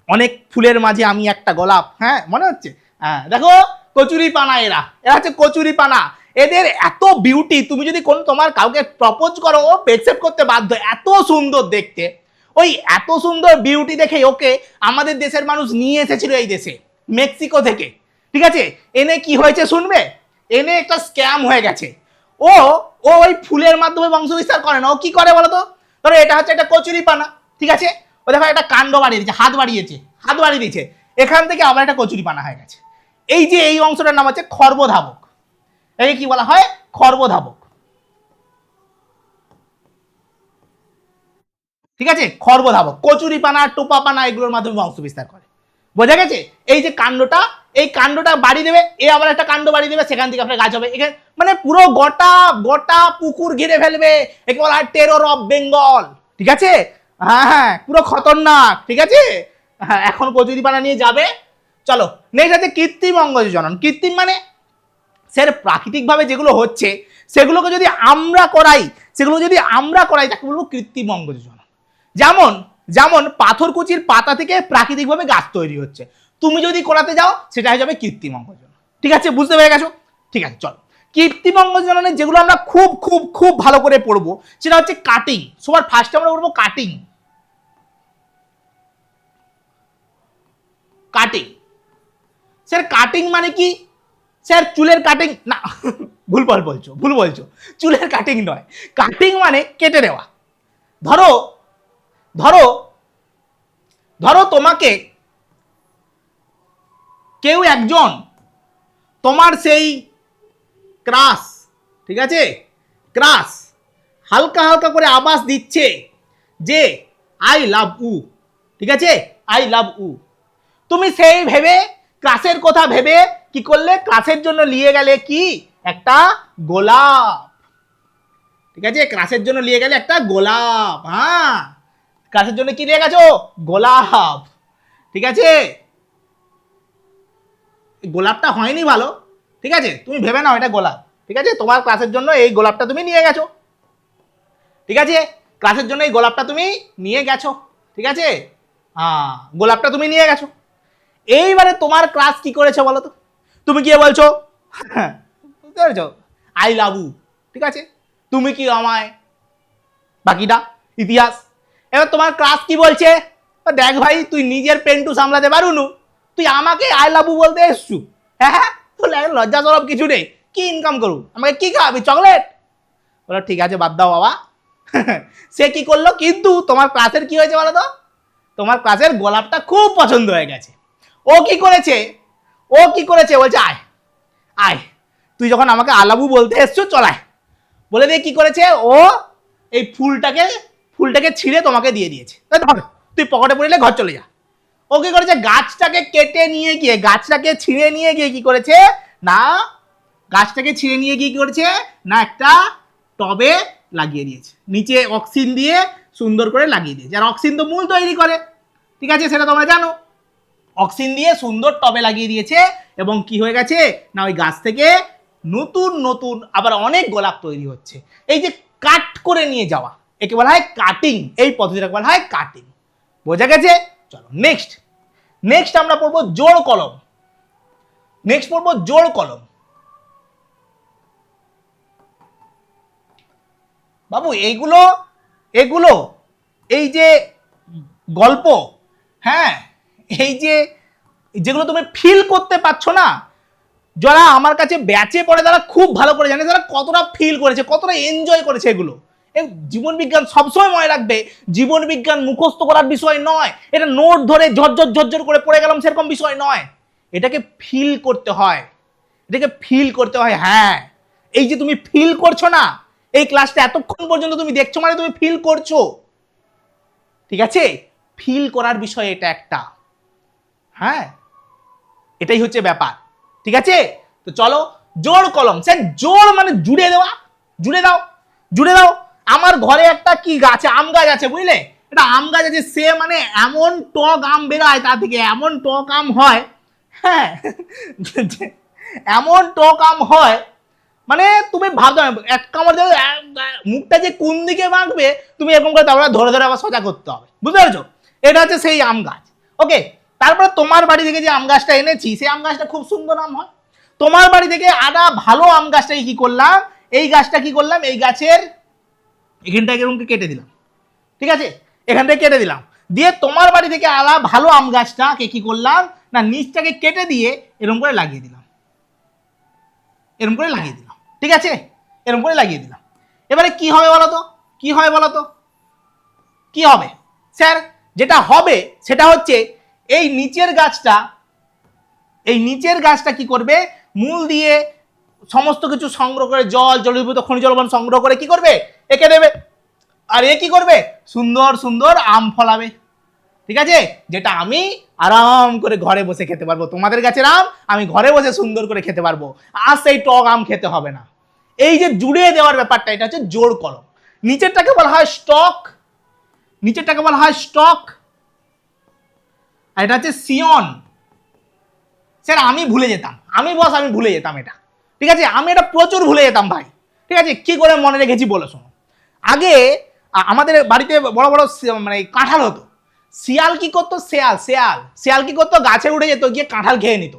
Speaker 1: অনেক ফুলের মাঝে আমি একটা গোলাপ, হ্যাঁ মনে হচ্ছে। হ্যাঁ দেখো কচুরি পানা, এরা হচ্ছে কচুরি পানা। এদের এত বিউটি, তুমি যদি কোন তোমার কাউকে প্রপোজ করো ও অ্যাকসেপ্ট করতে বাধ্য, এত সুন্দর দেখতে। ওই এত সুন্দর বিউটি দেখে ওকে আমাদের দেশের মানুষ নিয়ে এসেছিল এই দেশে মেক্সিকো থেকে। ঠিক আছে, এনে কি হয়েছে শুনবে? এনে একটা স্ক্যাম হয়ে গেছে। ও ওই ফুলের মাধ্যমে বংশ বিস্তার করে না, ও কি করে বলো তো? ধরো এটা হচ্ছে একটা কচুরি পানা, ঠিক আছে, ও দেখো একটা কাণ্ড বাড়িয়ে দিয়েছে, হাত বাড়িয়ে দিয়েছে, এখান থেকে আবার একটা কচুরি পানা হয়ে গেছে। এই যে এই অংশটার নাম হচ্ছে খর্বধাবক। একে কি বলা হয়? খর্বধাবক। ঠিক আছে, খর্বধাবক কচুরিপানা টোপাপানা এগুলোর মাধ্যমে বংশ বিস্তার করে। বোঝা গেছে? এই যে কাণ্ডটা, এই কাণ্ডটা বাড়ি দেবে, এ আবার একটা কাণ্ড বাড়ি দেবে, সেখান থেকে আপনার গাছ হবে। এখানে মানে পুরো গোটা গোটা পুকুর ঘিরে ফেলবে, একে বলা হয় টেরর অফ বেঙ্গল। ঠিক আছে, হ্যাঁ হ্যাঁ, পুরো খতরনাক। ঠিক আছে, হ্যাঁ, এখন কচুরিপানা নিয়ে যাবে। চলো নেক্সট আছে কৃত্রিম অঙ্গজ জনন। কৃত্রিম মানে স্যার প্রাকৃতিকভাবে যেগুলো হচ্ছে সেগুলোকে যদি আমরা করাই, তাকে বলবো কৃত্রিম অঙ্গজ জনন। যেমন যেমন পাথরকুচির পাতা থেকে প্রাকৃতিকভাবে গাছ তৈরি হচ্ছে, তুমি যদি করাতে যাও সেটা হয়ে যাবে কৃত্রিম অঙ্গজনন। ঠিক আছে, বুঝতে পেরে গেছো? ঠিক আছে, চলো কৃত্রিম অঙ্গজননে যেগুলো আমরা খুব খুব খুব ভালো করে পড়বো সেটা হচ্ছে কাটিং। সবার ফার্স্টে আমরা পড়বো কাটিং। কাটিং স্যার, কাটিং মানে কি? স্যার চুলের কাটিং না, ভুল বলছো, চুলের কাটিং নয়। কাটিং মানে কেটে দেওয়া। ধরো ধরো ধরো তোমাকে কেউ একজন তোমার সেই ক্রাশ, ঠিক আছে, ক্রাশ হালকা হালকা করে আওয়াজ দিচ্ছে যে আই লাভ ইউ। ঠিক আছে, আই লাভ ইউ। তুমি সেই ভেবে ক্রাশের কথা ভেবে কি করলে? ক্রাশের জন্য নিয়ে গেলে কি? একটা গোলাপ। ঠিক আছে, ক্রাশের জন্য নিয়ে গেলে একটা গোলাপ। হ্যাঁ, ক্রাশের জন্য কি নিয়ে গেছো? গোলাপ। ঠিক আছে, গোলাপটা হয়নি ভালো, ঠিক আছে, তুমি ভেবে নাও এটা গোলাপ। ঠিক আছে, তোমার ক্লাসের জন্য এই গোলাপটা তুমি নিয়ে গেছো। ঠিক আছে, ক্লাসের জন্য এই গোলাপটা তুমি নিয়ে গেছো। ঠিক আছে, হ্যাঁ, গোলাপটা তুমি নিয়ে গেছো। এইবারে তোমার ক্লাস কি করেছে বলো তো? তুমি কি বলছো? বুঝতে পেরেছো? I love you. ঠিক আছে, তুমি কি আমায়, বাকিটা ইতিহাস। এবার তোমার ক্লাস কি বলছে? দেখ ভাই, তুই নিজের পেন্টু সামলাতে পারুনু, তুই আমাকে আই লাভ ইউ বলতে এসছু? হ্যাঁ, তোর লজ্জা সরব কিছু নেই। কি ইনকাম করু? আমাকে কি খাওয়াবি? চকলেট? বলো ঠিক আছে, বাদ দাও বাবা। সে কি করলো? কিন্তু তোমার ক্লাসের কি হয়েছে বলো তো? তোমার ক্লাসের গোলাপটা খুব পছন্দ হয়ে গেছে। ও কি করেছে? বলছে আয় আয়, তুই যখন আমাকে আলাবু বলতে এসছো চলায় বলে দিয়ে কি করেছে? ও এই ফুলটাকে ছিঁড়ে তোমাকে দিয়ে দিয়েছে। ধর, তুই পকেটে পড়লে ঘর চলে যা। ও কি করেছে? গাছটাকে কেটে নিয়ে গিয়ে, গাছটাকে ছিঁড়ে নিয়ে গিয়ে কি করেছে না, একটা টবে লাগিয়ে দিয়েছে, নিচে অক্সিন দিয়ে সুন্দর করে লাগিয়ে দিয়েছে। আর অক্সিন তো মূল তৈরি করে, ঠিক আছে, সেটা তোমরা জানো। অক্সিন দিয়ে সুন্দর টবে লাগিয়ে দিয়েছে এবং কি হয়ে গেছে না, ওই গাছ থেকে নতুন নতুন আবার অনেক গোলাপ তৈরি হচ্ছে। এই যে কাট করে নিয়ে যাওয়া, একে বলা হয় কাটিং। এই পদ্ধতিটাকে বলা হয় কাটিং। বোঝা গেছে? চলো নেক্সট আমরা পড়বো জোড় কলম। বাবু এইগুলো এই যে গল্প, হ্যাঁ, এই যে যেগুলো তুমি ফিল করতে পারছো না, যারা আমার কাছে ব্যাচে পড়ে তারা খুব ভালো করে জানে তারা কতটা ফিল করেছে, কতটা এনজয় করেছে এগুলো। জীবন বিজ্ঞান সবসময় মনে রাখবে, জীবন বিজ্ঞান মুখস্থ করার বিষয় নয়, এটা নোট ধরে ঝরঝর করে পড়ে গেলাম সেরকম বিষয় নয়। এটাকে ফিল করতে হয়, হ্যাঁ। এই যে তুমি ফিল করছো না, এই ক্লাসটা এতক্ষণ পর্যন্ত তুমি দেখছো মানে তুমি ফিল করছো। ঠিক আছে, ফিল করার বিষয় এটা একটা, হ্যাঁ, এটাই হচ্ছে ব্যাপার। ঠিক আছে, তো চলো জোড় কলম। স্যার জোড় মানে জুড়ে দাও। আমার ঘরে একটা কি গাছ, আম গাছ আছে, বুঝলে? এটা আম গাছ আছে, সে মানে এমন টক আম বেরোয়, তার থেকে এমন টক আম হয়, হ্যাঁ, এমন টক আম হয় মানে তুমি ভাবতে এক কামড় দেবে, মুখটা যে কোন দিকে বাঁকবে তুমি এরকম করে তারপরে ধরে আবার সোজা করতে হবে। বুঝতে পেরেছো? এটা হচ্ছে সেই আম গাছ। ওকে, তারপরে তোমার বাড়ি থেকে যে আম গাছটা এনেছি সেই আম গাছটা খুব সুন্দর আম হয়। তোমার বাড়ি থেকে আদা ভালো আম গাছটাকে কি করলাম, এই গাছটা কি করলাম, এই গাছের এখানটাকে এরকম কেটে দিলাম। ঠিক আছে, এখান থেকে কেটে দিলাম, দিয়ে তোমার বাড়ি থেকে আদা ভালো আম গাছটাকে কি করলাম না, নিচটাকে কেটে দিয়ে এরকম করে লাগিয়ে দিলাম। ঠিক আছে, এরকম করে লাগিয়ে দিলাম। এবারে কি হবে বলো তো? কি হবে স্যার? যেটা হবে সেটা হচ্ছে এই নিচের গাছটা এই নিচের গাছটা কি করবে, মূল দিয়ে সমস্ত কিছু সংগ্রহ করে, জল, জলীভূত খনিজ লবণ সংগ্রহ করে কি করবে, একে দেবে। আর এ কি করবে, সুন্দর সুন্দর আম ফলাবে। ঠিক আছে, যেটা আমি আরাম করে ঘরে বসে খেতে পারবো। তোমাদের গাছের আম আমি ঘরে বসে সুন্দর করে খেতে পারবো, আর সেই টক আম খেতে হবে না। এই যে জুড়ে দেওয়ার ব্যাপারটা, এটা হচ্ছে জোড় কলম। নিচেরটাকে বলা হয় স্টক, নিচেরটাকে বলা হয় স্টক, আর এটা হচ্ছে সিয়ন। স্যার আমি ভুলে যেতাম, আমি ভুলে যেতাম এটা। ঠিক আছে, আমি এটা প্রচুর ভুলে যেতাম ভাই। ঠিক আছে, কি করে মনে রেখেছি বলে শোনো। আগে আমাদের বাড়িতে বড় বড় মানে কাঁঠাল হতো। শিয়াল কি করতো, শিয়াল কি করতো, গাছে উঠে যেত, গিয়ে কাঁঠাল খেয়ে নিত।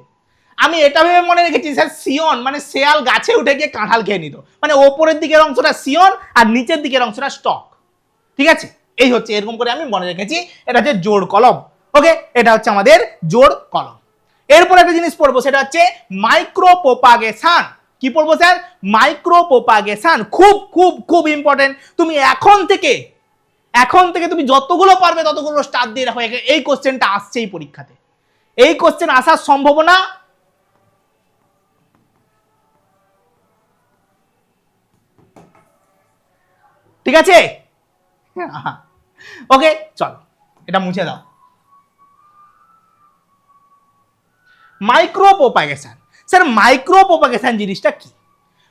Speaker 1: আমি এটা ভেবে মনে রেখেছি স্যার সিয়ন মানে শিয়াল গাছে উঠে গিয়ে কাঁঠাল খেয়ে নিত, মানে ওপরের দিকের অংশটা সিয়ন আর নিচের দিকের অংশটা স্টক। ঠিক আছে, এই হচ্ছে, এরকম করে আমি মনে রেখেছি। এটা হচ্ছে জোড় কলম। ওকে, এটা হচ্ছে আমাদের জোড় কলম। এরপর একটা জিনিস পড়বো, সেটা হচ্ছে মাইক্রো প্রপাগেশন। কি পড়বো স্যার, মাইক্রো প্রপাগেশন। খুব খুব খুব ইম্পর্টেন্ট। তুমি এখন থেকে তুমি যতগুলো পারবে ততগুলো স্টার দিয়ে রাখো। এই কোশ্চেনটা আসছেই পরীক্ষাতে, এই কোশ্চেন আসার সম্ভাবনা ঠিক আছে। ওকে চলো, এটা মুছে দাও। Micro propagation. Sir micro propagation জিনিসটা কি?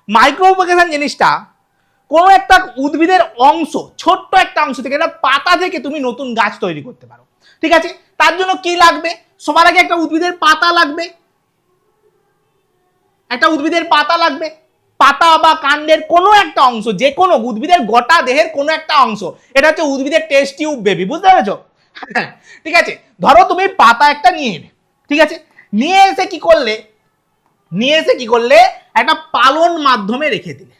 Speaker 1: মাইক্রো প্রপাগেশন জিনিসটা কোনো একটা উদ্ভিদের অংশ, ছোট্ট একটা অংশ থেকে, একটা পাতা থেকে তুমি নতুন গাছ তৈরি করতে পারো। ঠিক আছে, তার জন্য কি লাগবে, সবার আগে একটা উদ্ভিদের পাতা লাগবে, একটা উদ্ভিদের পাতা লাগবে। পাতা বা কাণ্ডের কোনো একটা অংশ, যে কোনো উদ্ভিদের গোটা দেহের কোনো একটা অংশ, এটা হচ্ছে উদ্ভিদের টেস্ট টিউব বেবি। বুঝতে পেরেছো? ঠিক আছে, ধরো তুমি পাতা একটা নিয়ে এলে। ঠিক আছে, নিয়ে এসে কি করলে, একটা পালন মাধ্যমে রেখে দিলে,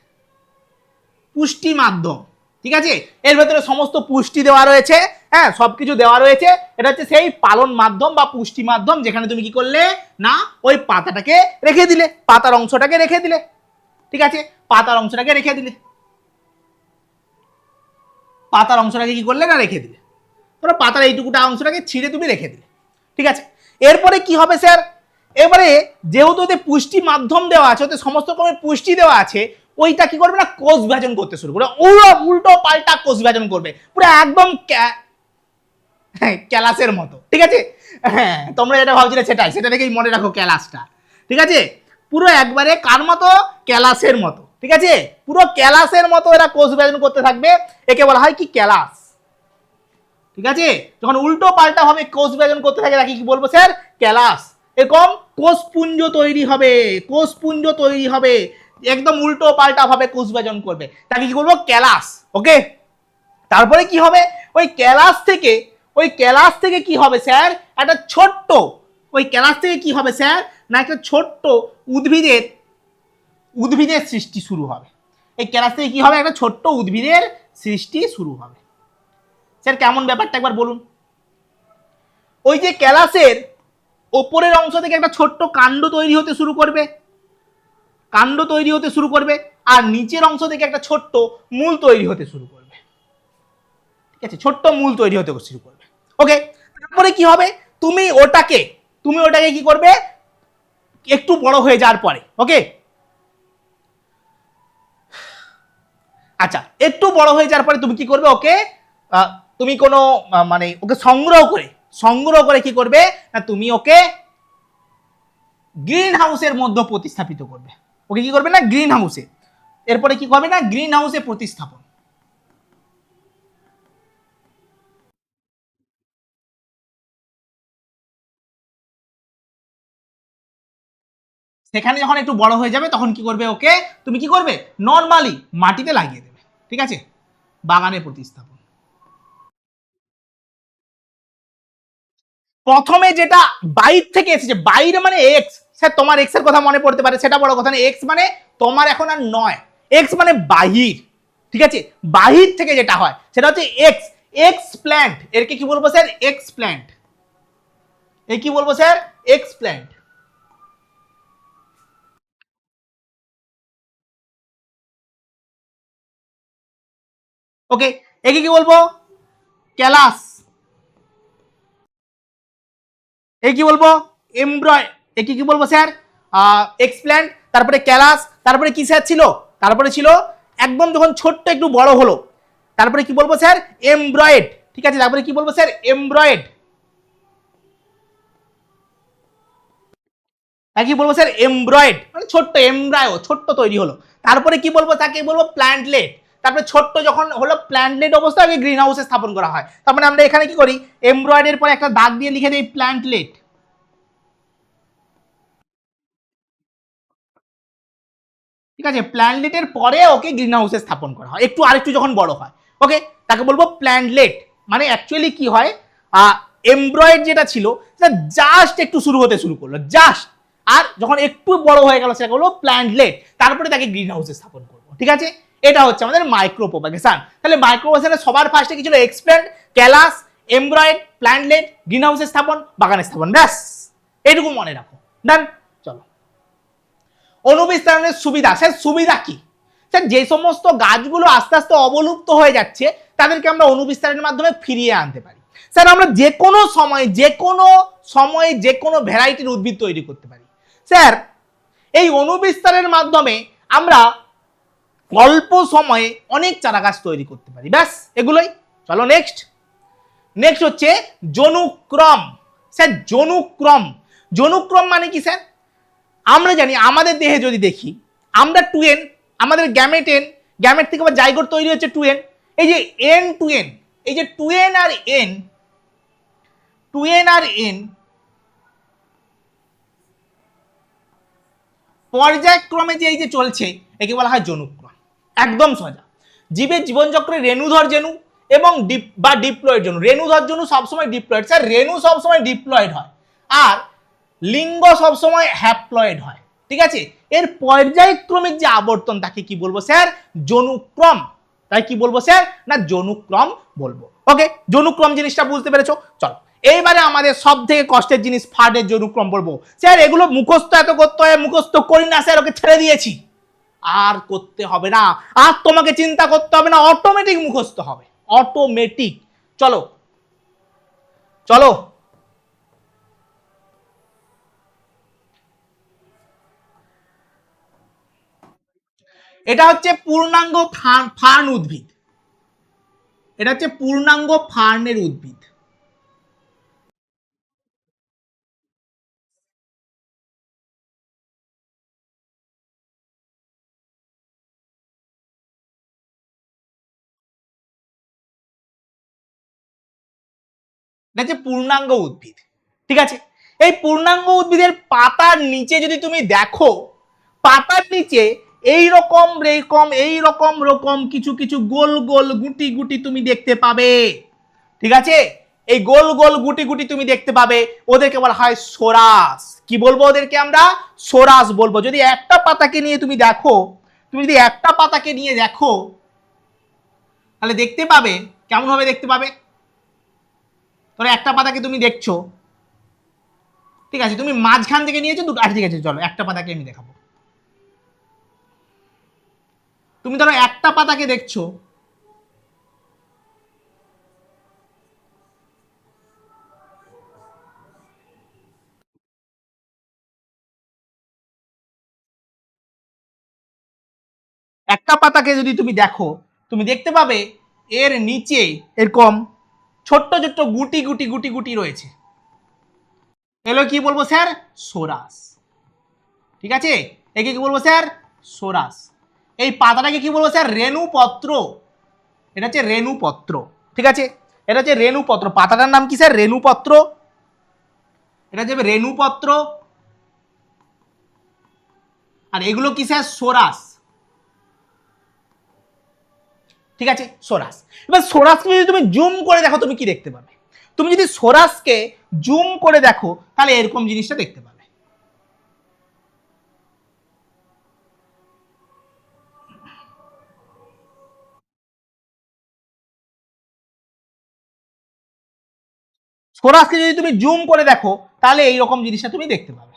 Speaker 1: পুষ্টি মাধ্যম। ঠিক আছে, এর ভেতরে সমস্ত পুষ্টি দেওয়া রয়েছে, হ্যাঁ সবকিছু দেওয়া রয়েছে। এটা হচ্ছে সেই পালন মাধ্যম বা পুষ্টি মাধ্যম, যেখানে তুমি কি করলে না, ওই পাতাটাকে রেখে দিলে, পাতার অংশটাকে রেখে দিলে। ঠিক আছে, পাতার অংশটাকে রেখে দিলে, পাতার অংশটাকে কি করলে না, রেখে দিলে। ধরো পাতার এইটুকুটা অংশটাকে ছিঁড়ে তুমি রেখে দিলে। ঠিক আছে, এরপরে কি হবে স্যার, এবারে যেহেতু ওতে পুষ্টি মাধ্যম দেওয়া আছে, ওতে সমস্ত রকমের পুষ্টি দেওয়া আছে, ওইটা কি করবে না, কোষ বিভাজন করতে শুরু করবে। উল্টো পাল্টা কোষ বিভাজন করবে, পুরো একদম ক্যালাসের মতো। ঠিক আছে, হ্যাঁ তোমরা যেটা ভাবছিলে সেটা থেকেই মনে রাখো ক্যালাসটা। ঠিক আছে, পুরো একবারে কার মতো, ক্যালাসের মতো। ঠিক আছে, পুরো ক্যালাসের মতো এরা কোষ বিভাজন করতে থাকবে। একে বলা হয় কি, ক্যালাস। ঠিক আছে, যখন উল্টো পাল্টা ভাবে কোষ বিভাজন করতে থাকে তাকে কি বলবো স্যার, ক্যালাস। এরকম কোষপুঞ্জ তৈরি হবে, একদম উল্টো পাল্টা ভাবে কোষ বিভাজন করবে, তাকে কি বলবো, ক্যালাস। ওকে, তারপরে কি হবে, ওই ক্যালাস থেকে কি হবে স্যার, একটা ছোট্ট, ওই ক্যালাস থেকে কি হবে স্যার না, একটা ছোট্ট উদ্ভিদের সৃষ্টি শুরু হবে। এই ক্যালাস থেকে কি হবে, একটা ছোট্ট উদ্ভিদের সৃষ্টি শুরু হবে। স্যার কেমন ব্যাপারটা একবার বলুন। ওই যে ক্যালাসের ওপরের অংশ থেকে একটা ছোট্ট কাণ্ড তৈরি হতে শুরু করবে, আর নিচের অংশ থেকে একটা ছোট্ট মূল তৈরি হতে শুরু করবে। ঠিক আছে, ছোট্ট মূল তৈরি হতে শুরু করবে। ওকে, তারপরে কি হবে, তুমি ওটাকে কি করবে, একটু বড় হয়ে যাওয়ার পরে, ওকে আচ্ছা, একটু বড় হয়ে যাওয়ার পরে তুমি কি করবে, ওকে তুমি কোনো মানে ওকে সংগ্রহ করে কি করবে না, তুমি ওকে গ্রিন হাউসের মধ্যে প্রতিস্থাপিত করবে। ওকে কি করবে না, গ্রিন হাউসে। এরপরে কি করবে না, গ্রিন হাউসে প্রতিস্থাপন। সেখানে যখন একটু বড় হয়ে যাবে তখন কি করবে, ওকে তুমি কি করবে, নর্মালি মাটিতে লাগিয়ে দেবে। ঠিক আছে, বাগানে প্রতিস্থাপন। প্রথমে যেটা বাইর থেকে এসেছে, বাইরে মানে এক্স, স্যার তোমার এক্স এর কথা মনে পড়তে পারে, সেটা বড় কথা না। এক্স মানে তোমার এখন আর নয়, এক্স মানে বাহির। ঠিক আছে, বাহির থেকে যেটা হয় সেটা হচ্ছে এক্স, এক্সপ্ল্যান্ট। এরকে কি বলবো স্যার, এক্সপ্ল্যান্ট। এর কি বলবো স্যার, এক্সপ্ল্যান্ট। ওকে, একে কি বলবো, ক্যালাস। এই কি বলবো, এমব্রয় একে কি বলবো স্যার? এক্সপ্ল্যান্ট, তারপরে ক্যালাস, তারপরে কি স্যার ছিল? তারপরে ছিল একদম যখন ছোট্ট একটু বড় হলো, তারপরে কি বলবো স্যার? এমব্রয়েড। ঠিক আছে, তারপরে কি বলবো স্যার? এমব্রয়েড। কি বলবো স্যার? এমব্রয়েড, মানে ছোট্ট এমব্রায়ো, ছোট্ট তৈরি হলো। তারপরে কি বলবো? তাকে বলবো প্ল্যান্টলেট। তারপরে ছোট্ট যখন হলো প্ল্যান্টলেট অবস্থা, আগে গ্রিন হাউসে স্থাপন করা হয়। তার মানে আমরা এখানে কি করি? এমব্রয়েডের পরে একটা দাগ দিয়ে লিখে দিই প্ল্যান্টলেট। ঠিক আছে, প্ল্যান্টলেটের পরে ওকে গ্রিন হাউসে স্থাপন করা হয় একটু আরেকটু যখন বড় হয়। ওকে, তাকে বলবো প্ল্যান্টলেট। মানে অ্যাকচুয়ালি কি হয়, এমব্রয়েড যেটা ছিল সেটা জাস্ট একটু শুরু হতে শুরু করলো, জাস্ট। আর যখন একটু বড় হয়ে গেল সেটা বলবো প্ল্যান্টলেট, তারপরে তাকে গ্রিন হাউসে স্থাপন করবো। ঠিক আছে, এটা হচ্ছে আমাদের মাইক্রো প্রপাগেশন। তাহলে মাইক্রো প্রপাগেশনে সবার ফার্স্টে কি ছিল? এক্সপ্ল্যান্ট, ক্যালাস, এমব্রয়েড, প্ল্যান্টলেট, গ্রিন হাউসে স্থাপন, বাগানে স্থাপন, ব্যাস এইটুকু মনে রাখো। ডান। চলো, অনুবিস্তারণের সুবিধা। স্যার সুবিধা কি? স্যার যে সমস্ত গাছগুলো আস্তে আস্তে অবলুপ্ত হয়ে যাচ্ছে তাদেরকে আমরা অনুবিস্তারের মাধ্যমে ফিরিয়ে আনতে পারি। স্যার আমরা যে কোনো সময় যে কোনো ভ্যারাইটির উদ্ভিদ তৈরি করতে পারি। স্যার এই অনুবিস্তারের মাধ্যমে আমরা অল্প সময়ে অনেক চারা গাছ তৈরি করতে পারি, ব্যাস এগুলোই। চলো নেক্সট। নেক্সট হচ্ছে জনুক্রম। স্যার জনুক্রম, জনুক্রম মানে কি স্যার? আমরা জানি আমাদের দেহে যদি দেখি, আমরা টুয়েন, আমাদের গ্যামেট এন, গ্যামেট থেকে আবার জাইগোট তৈরি হচ্ছে টুয়েন। এই যে এন টুয়েন, এই যে টুয়েন আর এন, টুয়েন আর এন পর্যায়ক্রমে যে এই যে চলছে একে বলা হয় জনুক্রম। একদম সোজা। জীবের জীবনচক্রে রেণুধর জেনু এবং ডিপ্লয়েড জেনু। রেণুধর জেনু সবসময় ডিপ্লয়েড। স্যার রেণু সবসময় ডিপ্লয়েড হয়, আর লিঙ্গ সবসময় হ্যাপ্লয়েড হয়। ঠিক আছে, এর পর্যায়ক্রমিক যে আবর্তন তাকে কি বলবো স্যার? জনুক্রম। তাই কি বলবো স্যার? না জনুক্রম বলবো। ওকে, জনুক্রম জিনিসটা বুঝতে পেরেছো? চলো এইবারে আমাদের সব থেকে কষ্টের জিনিস ফার্ডের জনুক্রম পড়বো। স্যার এগুলো মুখস্থ এত করতে হয়, মুখস্থ করি না স্যার, ওকে ছেড়ে দিয়েছি। আর করতে হবে না, আর তোমাকে চিন্তা করতে হবে না, অটোমেটিক মুখস্থ হবে, অটোমেটিক। চলো চলো, এটা হচ্ছে পূর্ণাঙ্গ ফার্ন উদ্ভিদ। এটা হচ্ছে পূর্ণাঙ্গ ফার্নের উদ্ভিদ। এটা হচ্ছে পূর্ণাঙ্গ উদ্ভিদ। ঠিক আছে, এই পূর্ণাঙ্গ উদ্ভিদের পাতার নিচে যদি তুমি দেখো, পাতার নিচে এইরকম কিছু কিছু গোল গোল গুটি গুটি তুমি দেখতে পাবে। ঠিক আছে, এই গোল গোল গুটি গুটি তুমি দেখতে পাবে, ওদেরকে বলা হয় সোরাস। কি বলবো ওদেরকে? আমরা সোরাস বলবো। যদি একটা পাতাকে নিয়ে তুমি দেখো, তুমি যদি একটা পাতাকে নিয়ে দেখো তাহলে দেখতে পাবে কেমন ভাবে দেখতে পাবে। ধরো একটা পাতাকে তুমি দেখছো, ঠিক আছে, তুমি মাঝখান থেকে নিয়েছো দুটো। আচ্ছা ঠিক আছে, চলো একটা পাতাকে আমি দেখাবো। তুমি ধরো একটা পাতাকে দেখছো, একটা পাতাকে যদি তুমি দেখো, তুমি দেখতে পাবে এর নিচে এরকম ছোট্ট ছোট্ট গুটি গুটি গুটি গুটি রয়েছে। এগুলো কি বলবো স্যার? সোরাস। ঠিক আছে, একে কি বলবো স্যার? সোরাস। এই পাতাটাকে কি বলবো স্যার? রেণুপত্র। এটা হচ্ছে রেণুপত্র। ঠিক আছে, এটা হচ্ছে রেণুপত্র। পাতাটার নাম কি স্যার? রেণুপত্র। এটা হচ্ছে রেণুপত্র। আর এগুলো কি স্যার? সোরাস। ঠিক আছে, সোরাস। এবার সোরাসকে যদি তুমি জুম করে দেখো, তুমি কি দেখতে পাবে? তুমি যদি সোরাসকে জুম করে দেখো তাহলে এরকম জিনিসটা দেখতে পাবে। সোরাসকে যদি তুমি জুম করে দেখো তাহলে এইরকম জিনিসটা তুমি দেখতে পাবে।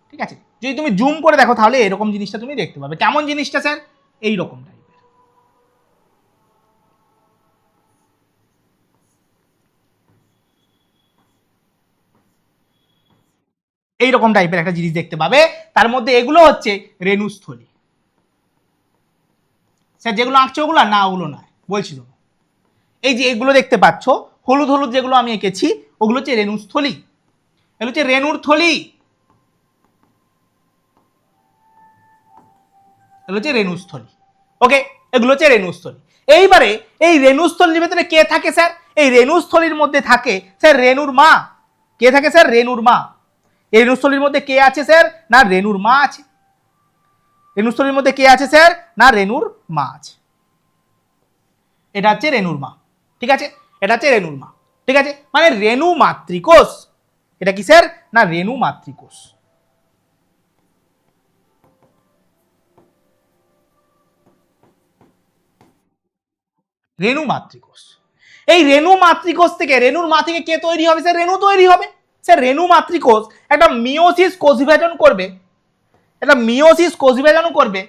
Speaker 1: ঠিক আছে, যদি তুমি জুম করে দেখো তাহলে এরকম জিনিসটা তুমি দেখতে পাবে। কেমন জিনিসটা স্যার? এইরকম টাইপের। এইরকম টাইপের একটা জিনিস দেখতে পাবে। তার মধ্যে এগুলো হচ্ছে রেণুস্থলী। স্যার যেগুলো আঁকছে ওগুলো না, ওগুলো নয়, বলছি তো। এই যে এগুলো দেখতে পাচ্ছ হলুদ হলুদ যেগুলো আমি এঁকেছি ওগুলো হচ্ছে রেণুস্থলী, এগুলো হচ্ছে রেণুর থলি, এগুলো হচ্ছে রেণুস্থলী। ওকে, এগুলো হচ্ছে রেণুস্থলী। এইবারে এই রেণুস্থলীর ভেতরে কে থাকে স্যার? এই রেণুস্থলীর মধ্যে থাকে স্যার রেণুর মা। কে থাকে স্যার? রেণুর মা। এই রেণুস্থলীর মধ্যে কে আছে স্যার? না রেণুর মা আছে। রেণুস্থলীর মধ্যে কে আছে স্যার? না রেণুর মা আছে। এটা হচ্ছে রেণুর মা, ঠিক আছে? এটা হচ্ছে রেণুর মা, ঠিক আছে? মানে রেণু মাতৃকোষ। এটা কি স্যার? না রেণু মাতৃকোষ। রেণু মাতৃকোষ। এই রেণু মাতৃকোষ থেকে, রেণুর মা থেকে কে তৈরি হবে স্যার? রেণু তৈরি হবে। স্যার রেণু মাতৃকোষ একটা মিওসিস কোষ বিভাজন করবে, একটা মিওসিস কোষ বিভাজন করবে।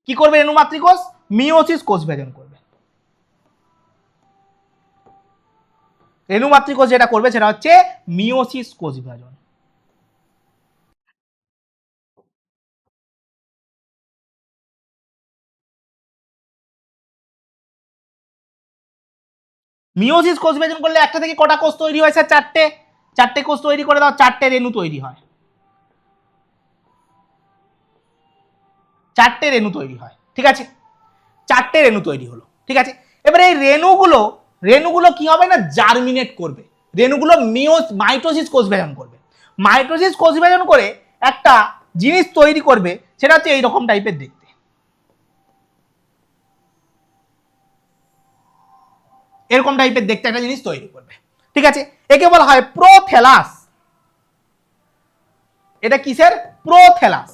Speaker 1: কি করবে রেণু মাতৃকোষ? মিওসিস কোষ বিভাজন করবে। রেণু মাতৃকোষ যেটা করবে সেটা হচ্ছে মিওসিস কোষ বিভাজন। মিওসিস কোষ বিভাজন করলে একটা থেকে কটা কোষ তৈরি হয় স্যার? চারটে। চারটে কোষ তৈরি করে দাও, চারটে রেণু তৈরি হয়। চারটে রেণু তৈরি হয়, ঠিক আছে? চারটে রেণু তৈরি হলো, ঠিক আছে? এবার এই রেণুগুলো, রেণুগুলো কি হবে না জার্মিনেট করবে। রেণুগুলো মাইটোসিস কোষ বিভাজন করবে। মাইটোসিস কোষ বিভাজন করে একটা জিনিস তৈরি করবে, সেটা হচ্ছে এইরকম টাইপের দেখতে। এরকম টাইপের দেখতে একটা জিনিস তৈরি করবে, ঠিক আছে? একে বলা হয় প্রোথ্যালাস। এটা কি স্যার? প্রোথ্যালাস।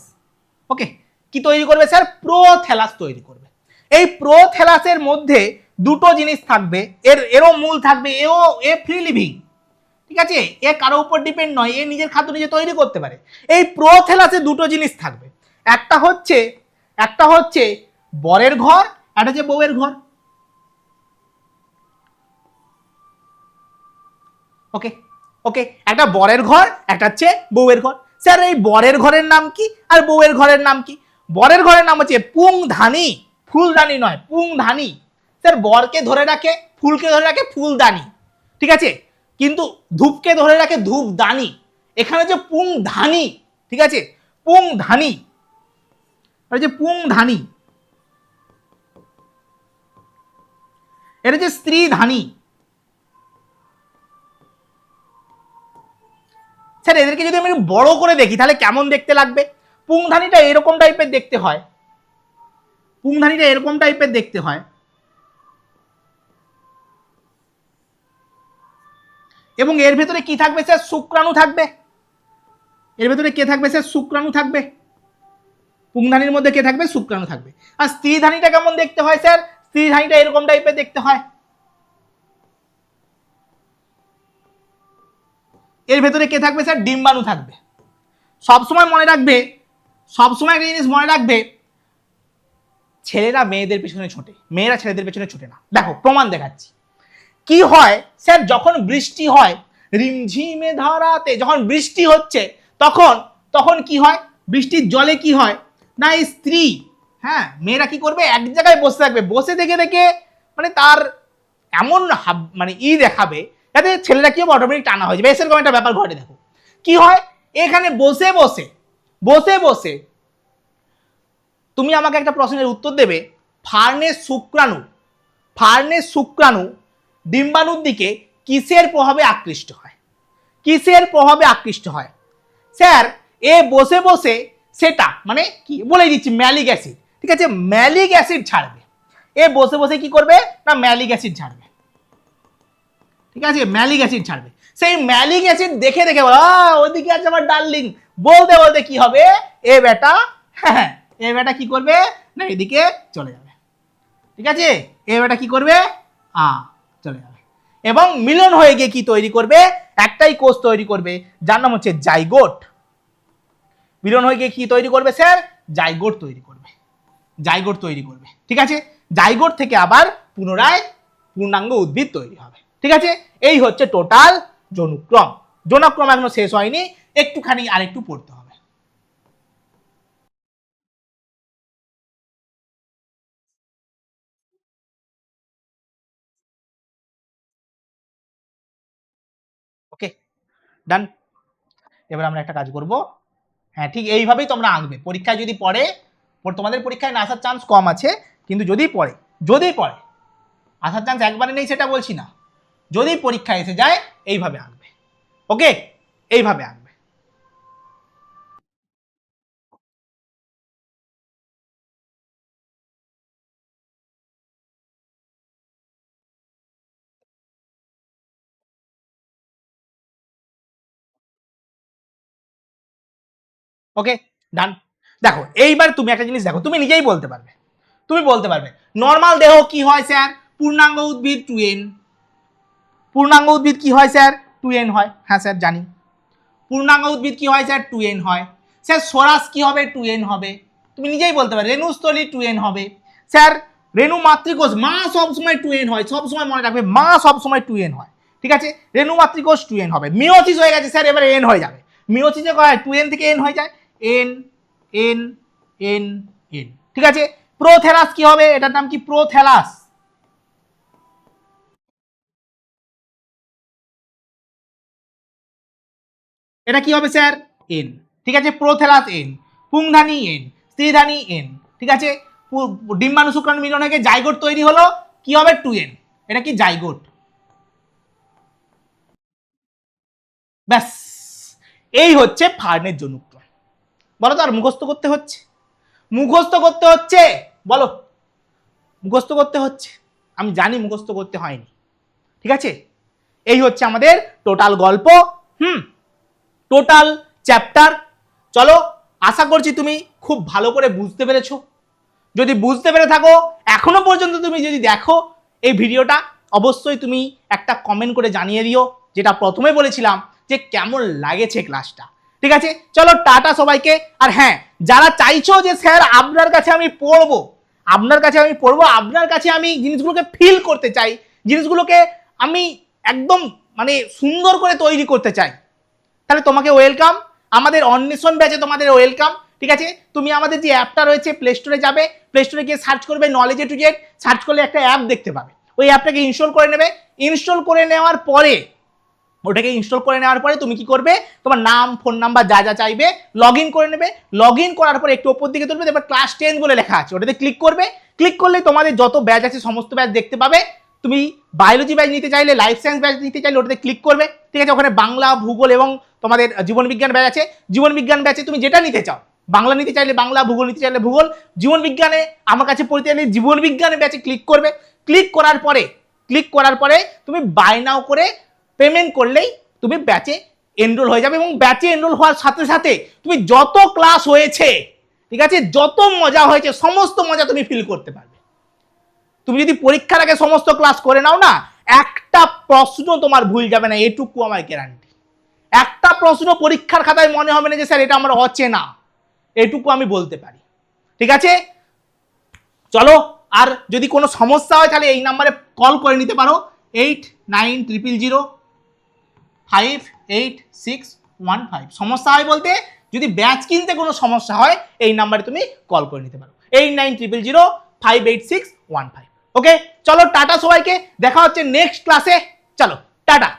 Speaker 1: ওকে, কি তৈরি করবে স্যার? প্রোথ্যালাস তৈরি করবে। এই প্রোথ্যালাসের মধ্যে দুটো জিনিস থাকবে, এরও মূল থাকবে, এ ফ্রি লিভিং, ঠিক আছে? এ কারো উপর ডিপেন্ড নয়, এ নিজের খাদ্য নিজে তৈরি করতে পারে। এই প্রোথ্যালাসে দুটো জিনিস থাকবে, একটা হচ্ছে বরের ঘর, একটা হচ্ছে বউয়ের ঘর। ওকে, ওকে, একটা বরের ঘর, একটা হচ্ছে বউয়ের ঘর। স্যার এই বরের ঘরের নাম কি আর বউয়ের ঘরের নাম কি? বরের ঘরের নাম হচ্ছে পুংধানী, ফুলদানি নয়, পুংধানী। স্যার বরকে ধরে রাখে, ফুলকে ধরে রাখে ফুলদানি, ঠিক আছে? কিন্তু ধূপকে ধরে রাখে ধূপদানি। এখানে যে পুংধানী, ঠিক আছে? পুংধানী, আর যে পুংধানী, এটা যে স্ত্রীধানী। স্যার এদেরকে যদি আমি বড় করে দেখি তাহলে কেমন দেখতে লাগবে? পুংধানীটা এরকম টাইপের দেখতে হয়, পুংধানীটা এরকম টাইপের দেখতে হয়। এবং এর ভেতরে কি থাকবে স্যার? শুক্রাণু থাকবে। এর ভেতরে কে থাকবে স্যার? শুক্রাণু থাকবে। পুংধানীর মধ্যে কে থাকবে? শুক্রাণু থাকবে। আর স্ত্রীধানীটা কেমন দেখতে হয় স্যার? স্ত্রীধানীটা এরকম টাইপের দেখতে হয়। এর ভেতরে কে থাকবে স্যার? ডিম্বাণু থাকবে। সবসময় মনে রাখবে, সবসময় একটা জিনিস মনে রাখবে, ছেলেরা মেয়েদের পেছনে ছোটে, মেয়েরা ছেলেদের পেছনে ছোটে না। দেখো প্রমাণ দেখাচ্ছি। কি হয় স্যার? যখন বৃষ্টি হয়, রিমঝিমে ধারাতে যখন বৃষ্টি হচ্ছে, তখন তখন কি হয়? বৃষ্টির জলে কি হয় না, এই স্ত্রী, হ্যাঁ, মেয়েরা কি করবে? এক জায়গায় বসে থাকবে, বসে দেখে দেখে মানে তার এমন মানে দেখাবে যাতে ছেলেরা কি হবে? অটোমেটিক টানা হয়ে যাবে। এরকম একটা ব্যাপার ঘটে। দেখো কি হয়, এখানে বসে বসে বসে বসে তুমি আমাকে একটা প্রশ্নের উত্তর দেবে, ফার্নের শুক্রাণু ডিম্বাণুর দিকে কিসের প্রভাবে আকৃষ্ট হয়? কিসের প্রভাবে আকৃষ্ট হয়? স্যার এ বসে বসে সেটা মানে কি বলে দিচ্ছি, ম্যালিক অ্যাসিড, ঠিক আছে? ম্যালিক অ্যাসিড ছাড়বে। এ বসে বসে কি করবে না, ম্যালিক অ্যাসিড ছাড়বে, ঠিক আছে? ম্যালিক অ্যাসিড ছাড়বে। সেই ম্যালিক অ্যাসিড দেখে দেখে ওদিকে আছে আমার ডার্লিং, বলতে বলতে কি হবে, এ বেটা, হ্যাঁ, এ বেটা কি করবে না, এদিকে চলে যাবে, ঠিক আছে? এ বেটা কি করবে, চলে যাবে। এবং মিলন হয়ে গিয়ে কি তৈরি করবে? একটাই কোষ তৈরি করবে, যার নাম হচ্ছে জাইগোট। মিলন হয়ে গিয়ে কি তৈরি করবে স্যার? জাইগোট তৈরি করবে, জাইগোট তৈরি করবে, ঠিক আছে? জাইগোট থেকে আবার পুনরায় পূর্ণাঙ্গ উদ্ভিদ তৈরি হবে, ঠিক আছে? এই হচ্ছে টোটাল যৌনক্রম। যৌনক্রম এখনো শেষ হয়নি, একটুখানি আরেকটু পড়তে হবে। ওকে, ডান। এবার আমরা একটা কাজ করব, হ্যাঁ ঠিক এইভাবেই তোমরা আঁকবে। পরীক্ষায় যদি পড়ে, তোমাদের পরীক্ষায় না আসার চান্স কম আছে, কিন্তু যদি পড়ে, আসার চান্স একবারে নেই সেটা বলছি না, যদি পরীক্ষায় এসে যায় এইভাবে আঁকবে। ওকে, এইভাবে আঁকবে। ওকে, ডান। দেখো এইবার তুমি একটা জিনিস দেখো, তুমি নিজেই বলতে পারবে, নর্মাল দেহ কি হয় স্যার? পূর্ণাঙ্গ উদ্ভিদ 2n। পূর্ণাঙ্গ উদ্ভিদ কি হয় স্যার? 2n হয়। হ্যাঁ স্যার জানি। পূর্ণাঙ্গ উদ্ভিদ কি হয় স্যার? 2n হয়। স্যার সরাস কি হবে? 2n হবে। তুমি নিজেই বলতে পারবে রেণুস্থলী 2n হবে। স্যার রেণু মাতৃকোষ, মা সবসময় 2n হয়, সবসময় মনে রাখবে মা সবসময় 2n হয়, ঠিক আছে? রেণু মাতৃকোষ 2n হবে। মিওসিস হয়ে গেছে স্যার, এবারে n হয়ে যাবে। মিওসিসে হয় 2n থেকে n হয়ে যায়, n n n n, ঠিক আছে? প্রোথ্যালাস কি হবে? এটার নাম কি? প্রোথ্যালাস। এটা কি হবে স্যার? এন, ঠিক আছে? প্রোথ্যালাস এন, পুংধানী এন, স্ত্রীধানী এন, ঠিক আছে? ডিম্বাণু শুক্রাণু মিলন হয়ে জাইগোট তৈরি হলো, কি হবে? 2n। এটা কি? জাইগোট। ব্যাস, এই হচ্ছে ফার্নের জনুক্রম। বলো তো আর মুখস্থ করতে হচ্ছে? মুখস্থ করতে হচ্ছে, বলো মুখস্থ করতে হচ্ছে? আমি জানি মুখস্থ করতে হয়নি, ঠিক আছে? এই হচ্ছে আমাদের টোটাল গল্প, টোটাল চ্যাপ্টার। চলো, আশা করছি তুমি খুব ভালো করে বুঝতে পেরেছো। যদি বুঝতে পেরে থাকো, এখনো পর্যন্ত তুমি যদি দেখো এই ভিডিওটা, অবশ্যই তুমি একটা কমেন্ট করে জানিয়ে দিও, যেটা প্রথমে বলেছিলাম, যে কেমন লাগেছে ক্লাসটা, ঠিক আছে? চলো টাটা সবাইকে। আর হ্যাঁ, যারা চাইছো যে স্যার আপনার কাছে আমি পড়বো, আপনার কাছে আমি জিনিসগুলোকে ফিল করতে চাই, জিনিসগুলোকে আমি একদম মানে সুন্দর করে তৈরি করতে চাই, তাহলে তোমাকে ওয়েলকাম। আমাদের অন্বেষণ ব্যাচে তোমাদের ওয়েলকাম, ঠিক আছে? তুমি আমাদের যে অ্যাপটা রয়েছে, প্লে স্টোরে যাবে, প্লে স্টোরে গিয়ে সার্চ করবে knowledge A to Z, search করলে একটা অ্যাপ দেখতে পাবে, ওই অ্যাপটাকে ইনস্টল করে নেবে। ইনস্টল করে নেওয়ার পরে, তুমি কি করবে? তোমার নাম, ফোন নাম্বার যা যা চাইবে লগ ইন করে নেবে। লগ ইন করার পরে একটু ওপর দিকে তুলবে, এবার ক্লাস 10 বলে লেখা আছে, ওটাতে ক্লিক করবে। ক্লিক করলে তোমাদের যত ব্যাচ আছে সমস্ত ব্যাচ দেখতে পাবে। তুমি বায়োলজি ব্যাচ নিতে চাইলে, লাইফ সায়েন্স ব্যাচ নিতে চাইলে ওটাতে ক্লিক করবে, ঠিক আছে? ওখানে বাংলা, ভূগোল এবং তোমাদের জীবন বিজ্ঞান ব্যাচ আছে। জীবন বিজ্ঞান ব্যাচে তুমি যেটা নিতে চাও, বাংলা নিতে চাইলে বাংলা, ভূগোল নিতে চাইলে ভূগোল, জীবন বিজ্ঞানে আমার কাছে পড়তে চাইলে জীবন বিজ্ঞানের ব্যাচে ক্লিক করবে। ক্লিক করার পরে তুমি বাই নাও করে পেমেন্ট করলেই তুমি ব্যাচে এনরোল হয়ে যাবে, এবং ব্যাচে এনরোল হওয়ার সাথে সাথে তুমি যত ক্লাস হয়েছে, ঠিক আছে, যত মজা হয়েছে সমস্ত মজা তুমি ফিল করতে পারবে। তুমি যদি পরীক্ষার আগে সমস্ত ক্লাস করে নাও না, একটা প্রশ্ন তোমার ভুল যাবে না, এটুকু আমার গ্যারান্টি। একটা প্রশ্ন পরীক্ষার খাতায় মনে হবে না যে স্যার এটা আমার অচেনা, এটুকু আমি বলতে পারি, ঠিক আছে? চলো, আর যদি কোনো সমস্যা হয় তাহলে এই নাম্বারে কল করে নিতে পারো, 8900058615। সমস্যা হয় বলতে, যদি ব্যাচ কিনতে কোনো সমস্যা হয় এই নাম্বারে তুমি কল করে নিতে পারো, 8900058615। ওকে, চলো টাটা সবাইকে, দেখা হচ্ছে নেক্সট ক্লাসে। চলো টাটা।